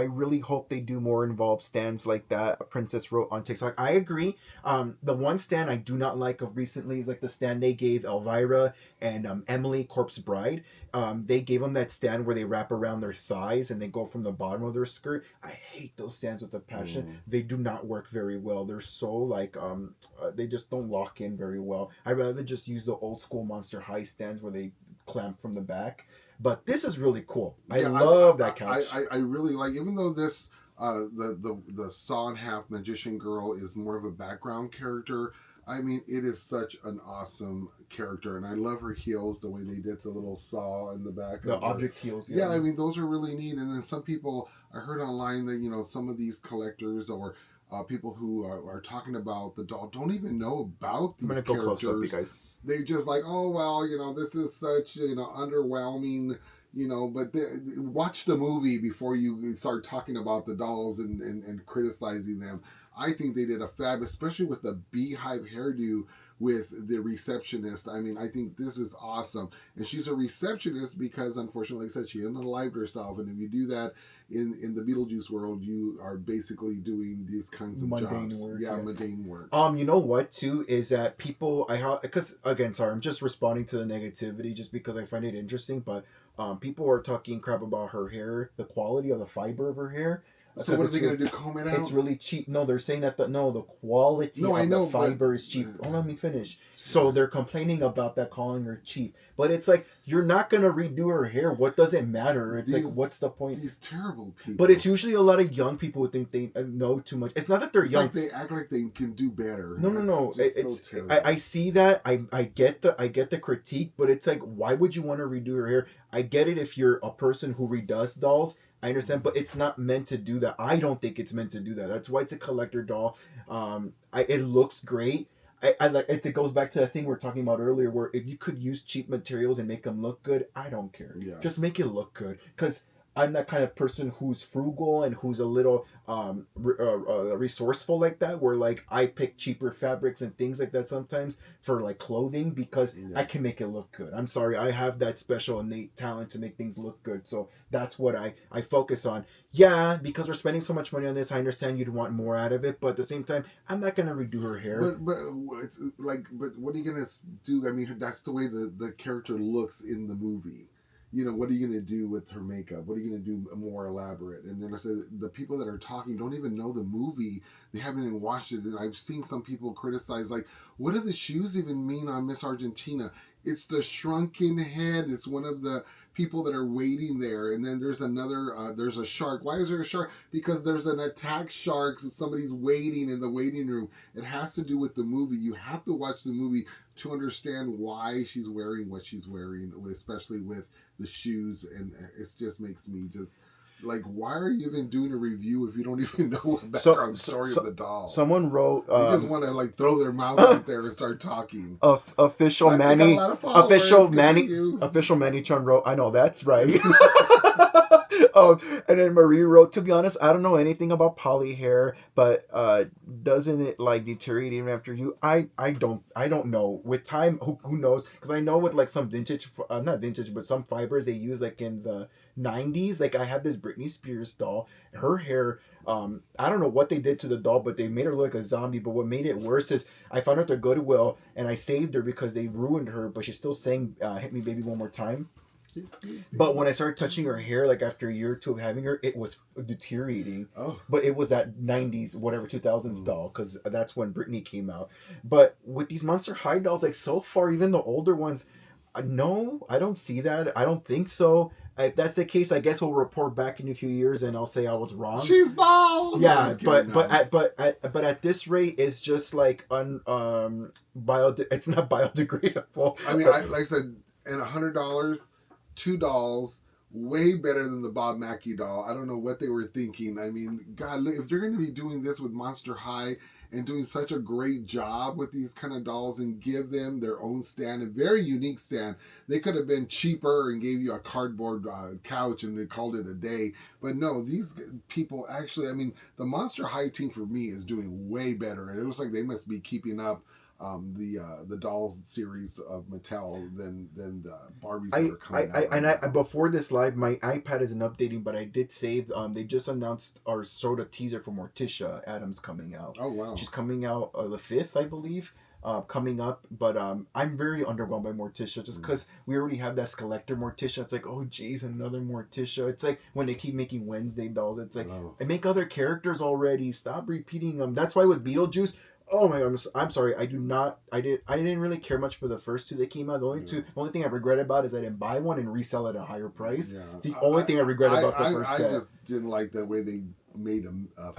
really hope they do more involved stands like that. Princess wrote on TikTok. I agree. The one stand I do not like of recently is like the stand they gave Elvira and Emily Corpse Bride. They gave them that stand where they wrap around their thighs and they go from the bottom of their skirt. I hate those stands with a passion. They do not work very well. They're so like they just don't lock in very well. I'd rather just use the old school Monster High stands where they clamp from the back. But this is really cool. I love that couch. I really like, even though this the saw in half magician girl is more of a background character. I mean, it is such an awesome character, and I love her heels, the way they did the little saw in the back. The object heels. Yeah, I mean, those are really neat. And then some people, I heard online that, some of these collectors or people who are talking about the doll don't even know about these characters. I'm going to go close up, you guys. They just like, oh, well, this is such, underwhelming, but watch the movie before you start talking about the dolls and criticizing them. I think they did a fab, especially with the beehive hairdo with the receptionist. I mean, I think this is awesome. And she's a receptionist because, unfortunately, like I said, she unalived herself. And if you do that in the Beetlejuice world, you are basically doing these kinds of mundane jobs. Work, mundane work. You know what, too, is that people, because, again, sorry, I'm just responding to the negativity just because I find it interesting, but people are talking crap about her hair, the quality of the fiber of her hair. So what are they going to do, comb it out? It's really cheap. No, they're saying that the quality of the fiber is cheap. Oh, let me finish. So they're complaining about that, calling her cheap. But it's like, you're not going to redo her hair. What does it matter? It's like, what's the point? These terrible people. But it's usually a lot of young people who think they know too much. It's not that they're young. Like they act like they can do better. No. It's so I see that. I get the critique, but it's like, why would you want to redo her hair? I get it if you're a person who redoes dolls. I understand, but it's not meant to do that. I don't think it's meant to do that. That's why it's a collector doll. It looks great. I like it. It goes back to the thing we were talking about earlier, where if you could use cheap materials and make them look good, I don't care. Yeah. Just make it look good, because I'm that kind of person who's frugal and who's a little resourceful like that, where like I pick cheaper fabrics and things like that sometimes for like clothing because I can make it look good. I'm sorry, I have that special innate talent to make things look good, so that's what I focus on. Yeah, because we're spending so much money on this, I understand you'd want more out of it, but at the same time, I'm not gonna redo her hair. But what are you gonna do? I mean, that's the way the character looks in the movie. What are you going to do with her makeup? What are you going to do more elaborate? And then I said, the people that are talking don't even know the movie. They haven't even watched it. And I've seen some people criticize, like, what do the shoes even mean on Miss Argentina? It's the shrunken head. It's one of the people that are waiting there. And then there's another, there's a shark. Why is there a shark? Because there's an attack shark. So somebody's waiting in the waiting room. It has to do with the movie. You have to watch the movie to understand why she's wearing what she's wearing, especially with the shoes. And it just makes me just like, why are you even doing a review if you don't even know the background story of the doll? Someone wrote, they just want to like throw their mouth out there and start talking. Official Manny Chan wrote, I know that's right. And then Marie wrote, to be honest, I don't know anything about poly hair, but doesn't it like deteriorate even after you? I don't know. With time, who knows? Because I know with like some vintage, not vintage, but some fibers they use like in the 90s. Like I have this Britney Spears doll. Her hair, I don't know what they did to the doll, but they made her look like a zombie. But what made it worse is I found her at the Goodwill and I saved her because they ruined her, but she's still saying "Hit Me Baby One More Time." But when I started touching her hair, like after a year or two of having her, it was deteriorating. Oh. But it was that 90s, whatever, 2000s doll, because that's when Britney came out. But with these Monster High dolls, like so far, even the older ones, no, I don't see that. I don't think so. If that's the case, I guess we'll report back in a few years, and I'll say I was wrong. She's bald. Yeah, but at this rate, it's just like it's not biodegradable. I mean, like I said, and $100, 2 dolls, way better than the Bob Mackie doll. I don't know what they were thinking. I mean, God, look, if they're going to be doing this with Monster High and doing such a great job with these kind of dolls and give them their own stand, a very unique stand, they could have been cheaper and gave you a cardboard couch and they called it a day. But no, these people actually, I mean, the Monster High team for me is doing way better. And it looks like they must be keeping up the doll series of Mattel than the Barbies that are coming out. Before this live, my iPad isn't updating, but I did save. They just announced or showed a teaser for Morticia Adams coming out. Oh wow, she's coming out the 5th, I believe. Coming up, but I'm very underwhelmed by Morticia just because we already have that Skeletor Morticia. It's like, oh geez, another Morticia. It's like when they keep making Wednesday dolls, it's like, I make other characters already. Stop repeating them. That's why with Beetlejuice, oh my god, I'm sorry. I didn't really care much for the first two that came out. The only thing I regret about is I didn't buy one and resell it at a higher price. Yeah. It's the only thing I regret about the first set. I just didn't like the way they made a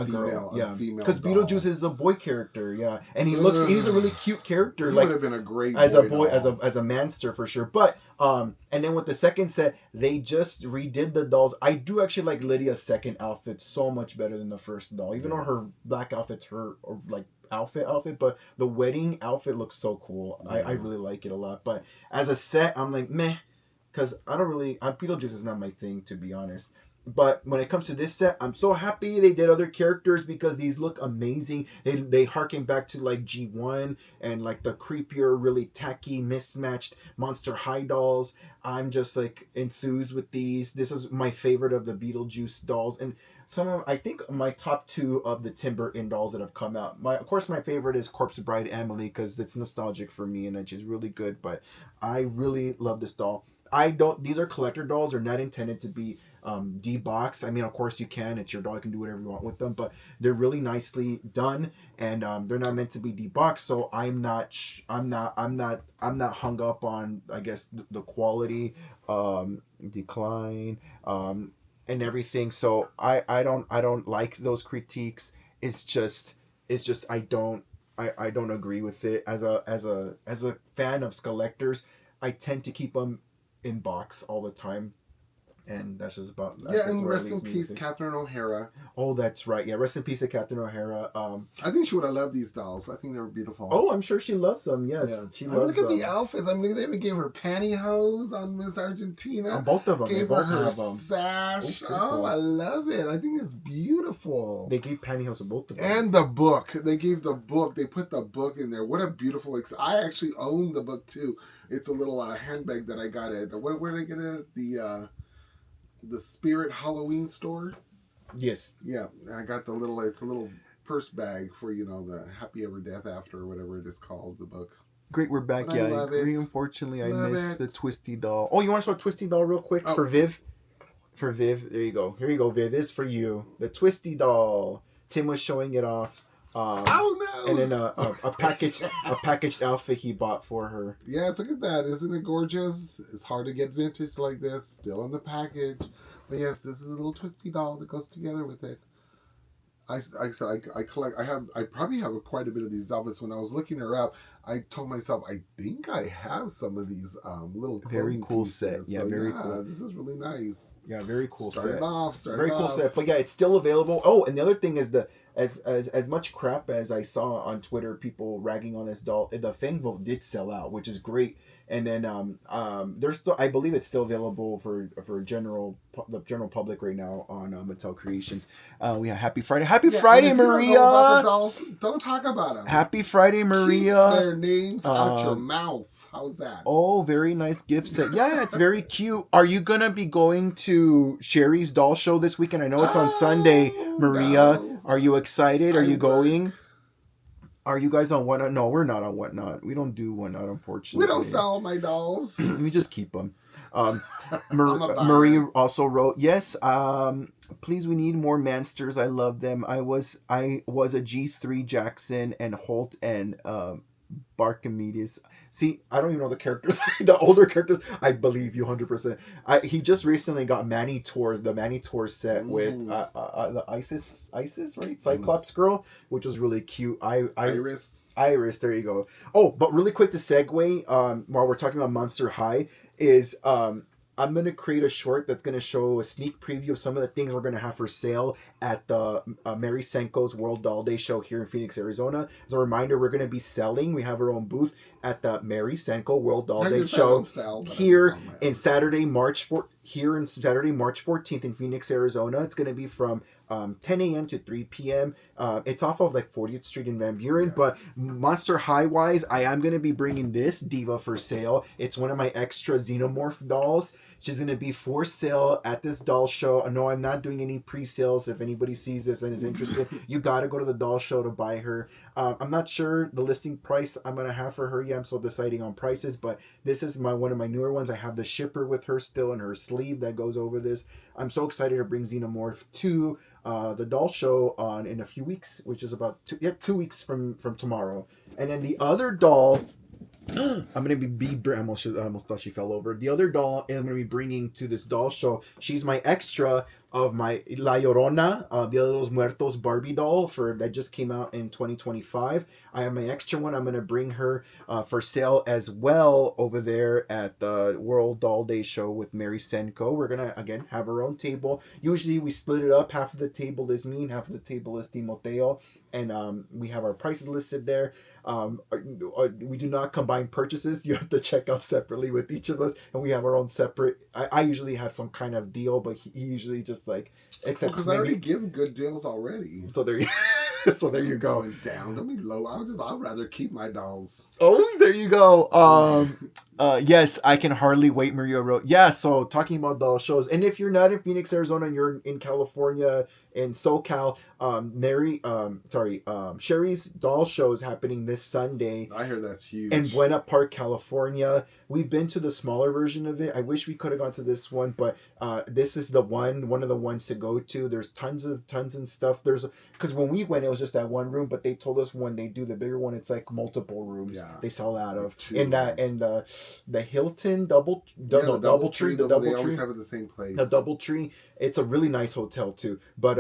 female, girl, a female. Because Beetlejuice is a boy character, and he's a really cute character. He like would have been a great as a boy, as a manster for sure. But and then with the second set, they just redid the dolls. I do actually like Lydia's second outfit so much better than the first doll, even though her black outfit's her like outfit, but the wedding outfit looks so cool. I really like it a lot. But as a set, I'm like meh, because I don't really Beetlejuice is not my thing, to be honest. But when it comes to this set, I'm so happy they did other characters because these look amazing. They harken back to like G1 and like the creepier, really tacky, mismatched Monster High dolls. I'm just like enthused with these. This is my favorite of the Beetlejuice dolls, and I think my top 2 of the Tim Burton dolls that have come out. Of course, my favorite is Corpse Bride Emily because it's nostalgic for me and she's really good. But I really love this doll. These are collector dolls. They're not intended to be deboxed. I mean, of course you can. It's your doll. You can do whatever you want with them. But they're really nicely done, and they're not meant to be deboxed. So I'm not hung up on, I guess, the quality decline and everything. So I don't like those critiques. It's just I don't agree with it. As a fan of collectors, I tend to keep them in box all the time, and that's just about that. Yeah, and rest in peace, Catherine O'Hara. Oh, that's right. Yeah, rest in peace to Catherine O'Hara. I think she would have loved these dolls. I think they were beautiful. Oh, I'm sure she loves them. Yes, yeah. She loves them. Look at the outfits. I mean, they even gave her pantyhose on Miss Argentina. On both of them. Gave her sash. Oh, I love it. I think it's beautiful. They gave pantyhose to both of them. And the book. They gave the book. They put the book in there. What a beautiful... I actually own the book, too. It's a little handbag that I got at... Where did I get it at? The Spirit Halloween store. Yes. Yeah, I got the little. It's a little purse bag for the Happy Ever Death After or whatever it is called. The book. Great, we're back. But yeah, I agree. Unfortunately, I missed the Twisty doll. Oh, you want to show a Twisty doll real quick for Viv? For Viv, there you go. Here you go, Viv. It's for you. The Twisty doll. Tim was showing it off. Oh no! And then a packaged outfit he bought for her. Yes, look at that! Isn't it gorgeous? It's hard to get vintage like this, still in the package. But yes, this is a little Twisty doll that goes together with it. I collect. I probably have quite a bit of these outfits. When I was looking her up, I told myself I think I have some of these little very cool pieces. set. Yeah, so, very cool. This is really nice. Yeah, very cool set. Very cool set. But yeah, it's still available. Oh, and the other thing is as much crap as I saw on Twitter, people ragging on this doll, the fan vote did sell out, which is great. And then there's still, I believe it's still available for the general public right now on Mattel Creations. We have Happy Friday, Friday, Maria. Don't know about the dolls, don't talk about them. Happy Friday, Maria. Keep their names out your mouth. How's that? Oh, very nice gift set. Yeah, it's very cute. Are you gonna be going to Sherry's doll show this weekend? I know it's on Sunday, Maria. No. Are you excited? Are you going? Are you guys on Whatnot? No, we're not on Whatnot. We don't do Whatnot, unfortunately. We don't sell my dolls. We just keep them. Marie also wrote, yes, please, we need more Mansters. I love them. I was a G3 Jackson and Holt and Barkimedes. See, I don't even know the characters. The older characters, I believe you 100%. He just recently got the Manny Tour set with the Isis, right? Cyclops girl, which was really cute. Iris, there you go. Oh, but really quick to segue, while we're talking about Monster High, is I'm going to create a short that's going to show a sneak preview of some of the things we're going to have for sale at the Mary Senko's World Doll Day show here in Phoenix, Arizona. As a reminder, we're going to be selling. We have our own booth at the Mary Senko World Doll Day show here in Saturday, March 14th in Phoenix, Arizona. It's going to be from 10 a.m. to 3 p.m. It's off of like 40th Street in Van Buren. Yes. But Monster High wise, I am going to be bringing this diva for sale. It's one of my extra Xenomorph dolls. She's going to be for sale at this doll show. No, I'm not doing any pre-sales. If anybody sees this and is interested, you got to go to the doll show to buy her. I'm not sure the listing price I'm going to have for her yet. I'm still deciding on prices, but this is one of my newer ones. I have the shipper with her still and her sleeve that goes over this. I'm so excited to bring Xenomorph to the doll show in a few weeks, which is about 2 weeks from tomorrow. And then the other doll, I'm gonna be I almost thought she fell over. The other doll I'm gonna be bringing to this doll show. She's my extra of my La Llorona, Dia de los Muertos Barbie doll that just came out in 2025. I have my extra one. I'm gonna bring her for sale as well over there at the World Doll Day show with Mary Senko. We're gonna again have our own table. Usually we split it up. Half of the table is me and half of the table is Timoteo, and we have our prices listed there. We do not combine purchases. You have to check out separately with each of us, and we have our own separate. I usually have some kind of deal, but he usually just like except because I already give good deals already. So there you go. Going down. Don't be low. I'd rather keep my dolls. Oh, there you go. Yes, I can hardly wait. Maria wrote. Yeah. So talking about doll shows, and if you're not in Phoenix, Arizona, and you're in California, in SoCal, Sherry's doll show is happening this Sunday. I hear that's huge. In Buena Park, California. We've been to the smaller version of it. I wish we could have gone to this one, but this is the one of the ones to go to. There's tons and stuff. Because when we went, it was just that one room, but they told us when they do the bigger one, it's like multiple rooms. Yeah. They sell out of. And the Hilton DoubleTree. They always have it the same place. The DoubleTree. It's a really nice hotel too, but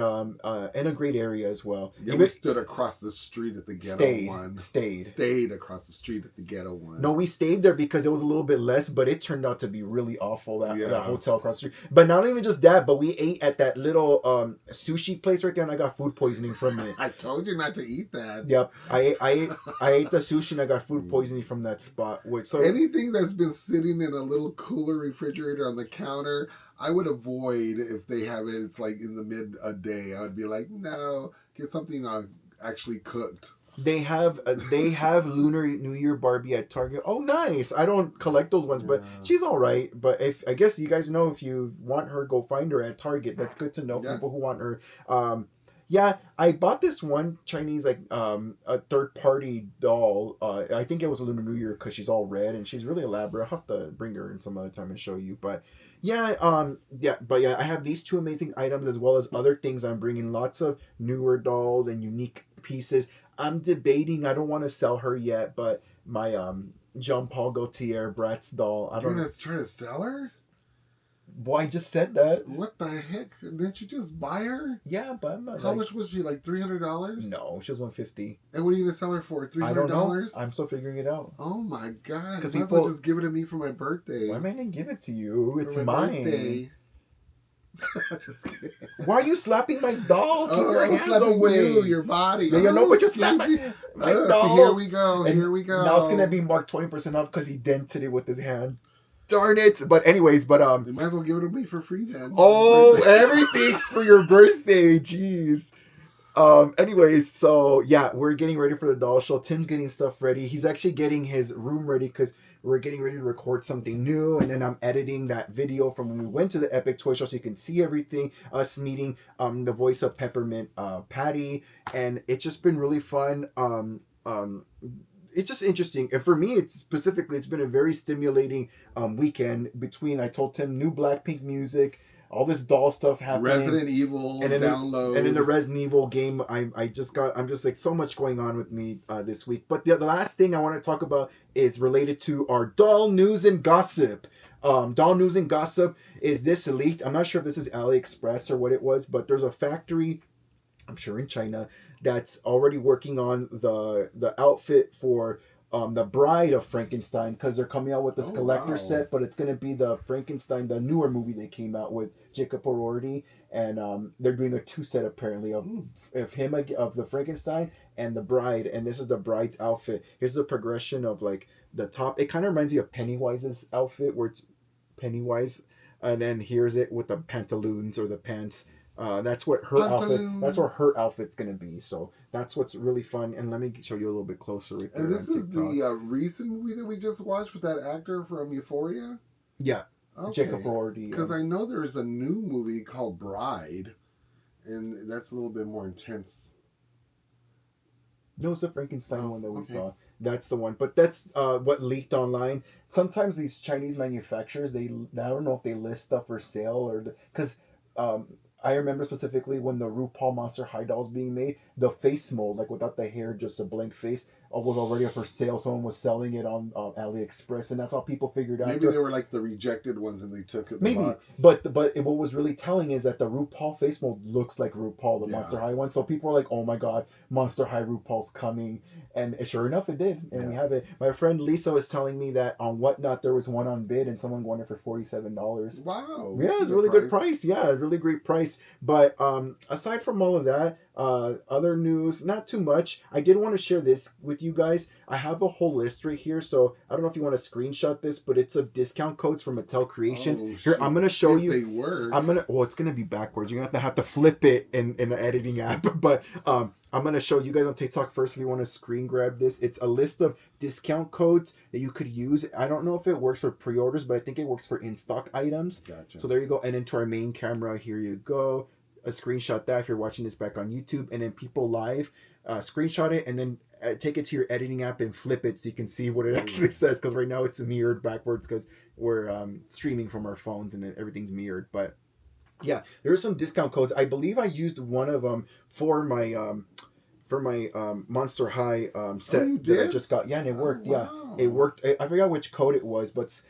in a great area as well. Yeah, we stood across the street at the ghetto one. Stayed across the street at the ghetto one. No, we stayed there because it was a little bit less, but it turned out to be really awful, that hotel across the street. But not even just that, but we ate at that little sushi place right there, and I got food poisoning from it. I told you not to eat that. Yep, I ate the sushi and I got food poisoning from that spot. So anything that's been sitting in a little cooler refrigerator on the counter, I would avoid if they have it. It's like in the mid-day. I would be like, no, get something actually cooked. They have Lunar New Year Barbie at Target. Oh, nice. I don't collect those ones, but she's all right. But I guess you guys know, if you want her, go find her at Target. That's good to know for people who want her. Yeah, I bought this one Chinese a third party doll. I think it was a Lunar New Year because she's all red and she's really elaborate. I'll have to bring her in some other time and show you. But I have these two amazing items as well as other things. I'm bringing lots of newer dolls and unique pieces. I'm debating. I don't want to sell her yet, but my Jean Paul Gaultier Bratz doll. You're gonna try to sell her? Boy, I just said that. What the heck? Didn't you just buy her? Yeah, but I'm not. How much was she? Like $300? No, she was $150. And what are you gonna sell her for? $300? I don't know. I'm still figuring it out. Oh my god! Because people just give it to me for my birthday. Why am I gonna give it to you? It's mine. Birthday. Why are you slapping my dolls? Keep your hands away. Your body. Yeah, but you're slapping my dolls. So here we go. Now it's gonna be marked 20% off because he dented it with his hand. Darn it. But anyways, you might as well give it to me for free then. Oh, everything's for your birthday. Jeez. Anyways, so yeah, we're getting ready for the doll show. Tim's getting stuff ready. He's actually getting his room ready because we're getting ready to record something new, and then I'm editing that video from when we went to the Epic Toy Show so you can see everything, us meeting the voice of Peppermint Patty, and it's just been really fun. it's just interesting. And for me, it's specifically, it's been a very stimulating weekend between, I told Tim, new Blackpink music, all this doll stuff happening. Resident Evil download. And in the Resident Evil game, I'm just like so much going on with me this week. But the last thing I want to talk about is related to our doll news and gossip. Doll news and gossip is this leaked. I'm not sure if this is AliExpress or what it was, but there's a factory, I'm sure in China, that's already working on the outfit for the Bride of Frankenstein, because they're coming out with this collector set, but it's going to be the Frankenstein, the newer movie they came out with, Jacob Elordi, and they're doing a 2-set apparently of him, of the Frankenstein and the Bride, and this is the Bride's outfit. Here's the progression of like the top. It kind of reminds you of Pennywise's outfit, where it's Pennywise, and then here's it with the pantaloons or the pants. That's what her outfit. That's what her outfit's gonna be. So that's what's really fun. And let me show you a little bit closer. Right there. And this is the recent movie that we just watched with that actor from Euphoria. Yeah, okay. Jacob Elordi. Because I know there's a new movie called Bride, and that's a little bit more intense. No, it's the Frankenstein one that we saw. That's the one. But that's what leaked online. Sometimes these Chinese manufacturers, I don't know if they list stuff for sale or because. I remember specifically when the RuPaul Monster High doll was being made, the face mold, like without the hair, just a blank face, was already for sale. Someone was selling it on AliExpress, and that's how people figured out. Maybe they were like the rejected ones, and they took it. Maybe, but what was really telling is that the RuPaul face mold looks like RuPaul, the Monster High one. So people were like, "Oh my God, Monster High RuPaul's coming!" And sure enough, it did, and we have it. My friend Lisa was telling me that on Whatnot there was one on bid, and someone won it for $47. Wow! Yeah, it's a really good price. Yeah, a really great price. But aside from all of that, other news, not too much. I did want to share this with you guys. I have a whole list right here, so I don't know if you want to screenshot this, but it's of discount codes from Mattel Creations. Here, I'm gonna show you. They work. It's gonna be backwards. You're gonna have to flip it in an editing app. But I'm gonna show you guys on TikTok first if you want to screen grab this. It's a list of discount codes that you could use. I don't know if it works for pre-orders, but I think it works for in-stock items. Gotcha. So there you go. And into our main camera, here you go. A screenshot that if you're watching this back on YouTube, and then people live, screenshot it and then take it to your editing app and flip it so you can see what it actually says, because right now it's mirrored backwards because we're streaming from our phones and everything's mirrored. But yeah, there are some discount codes. I believe I used one of them for my Monster High set that I just got. Yeah, and it worked. Wow. Yeah, it worked. I forgot which code it was, but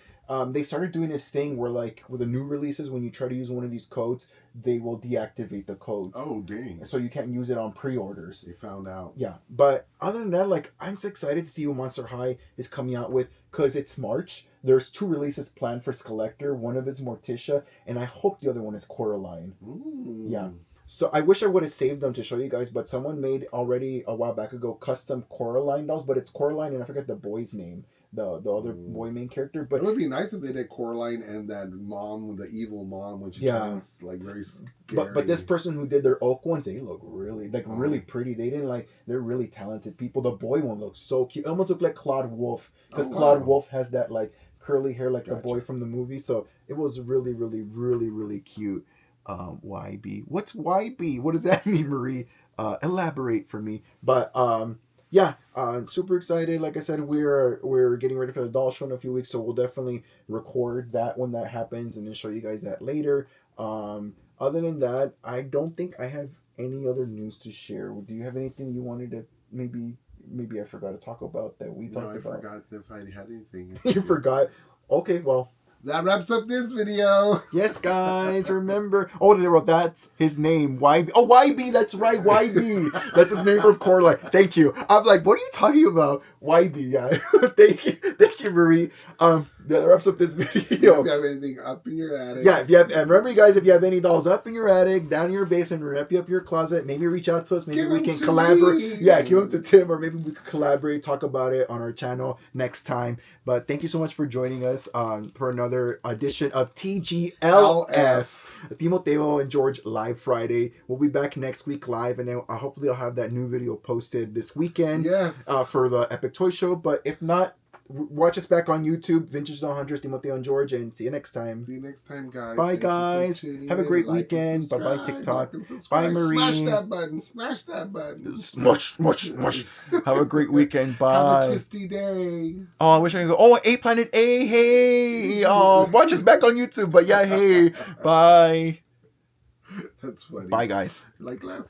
they started doing this thing where, like, with the new releases, when you try to use one of these codes, they will deactivate the codes. Oh, dang. So you can't use it on pre-orders. They found out. Yeah. But other than that, like, I'm so excited to see what Monster High is coming out with, because it's March. There's 2 releases planned for Collector. One of is Morticia, and I hope the other one is Coraline. Ooh. Yeah. So I wish I would have saved them to show you guys, but someone made already a while back ago custom Coraline dolls, but it's Coraline, and I forget the boy's name. The other boy main character, but it would be nice if they did Coraline and that mom, the evil mom, when she turns like very scary. But this person who did their oak ones, they look really really pretty. They're really talented people. The boy one looks so cute. It almost looked like Claude Wolf, because Claude Wolf has that like curly hair like the boy from the movie. So it was really cute. YB, what's YB? What does that mean, Marie? Elaborate for me. But yeah, super excited. Like I said, we're getting ready for the doll show in a few weeks, so we'll definitely record that when that happens and then show you guys that later. Other than that, I don't think I have any other news to share. Do you have anything you wanted to maybe I forgot to talk about that we talked about? I forgot if I had anything. You forgot? Okay, well. That wraps up this video. Yes, guys, remember. Oh, that's his name. YB. Oh, YB, that's right, YB. That's his name from Coraline. Thank you. I'm like, what are you talking about? YB, yeah. Thank you, Marie. That wraps up this video. If you have anything up in your attic. Yeah, and remember, you guys, if you have any dolls up in your attic, down in your basement, wrap you up your closet, maybe reach out to us. Maybe we can collaborate. Yeah, give them to Tim, or maybe we could collaborate, talk about it on our channel next time. But thank you so much for joining us for another edition of TGLF. Timoteo and George live Friday. We'll be back next week live, and then hopefully I'll have that new video posted this weekend. Yes. For the Epic Toy Show. But if not, Watch us back on YouTube, Vintage Doll Hunters, Timoteo and George, and see you next time. See you next time, guys. Bye, Thank you for guys. tuning Have a in. great Like and weekend. Bye-bye, subscribe. TikTok. Like and subscribe. Bye, Marie. Smash that button. Smash that button. Mush. Have a great weekend. Bye. Have a twisty day. Oh, I wish I could go. Oh, A Planet A. Hey. Oh, watch us back on YouTube. But yeah, hey. Bye. That's funny. Bye, guys. Like last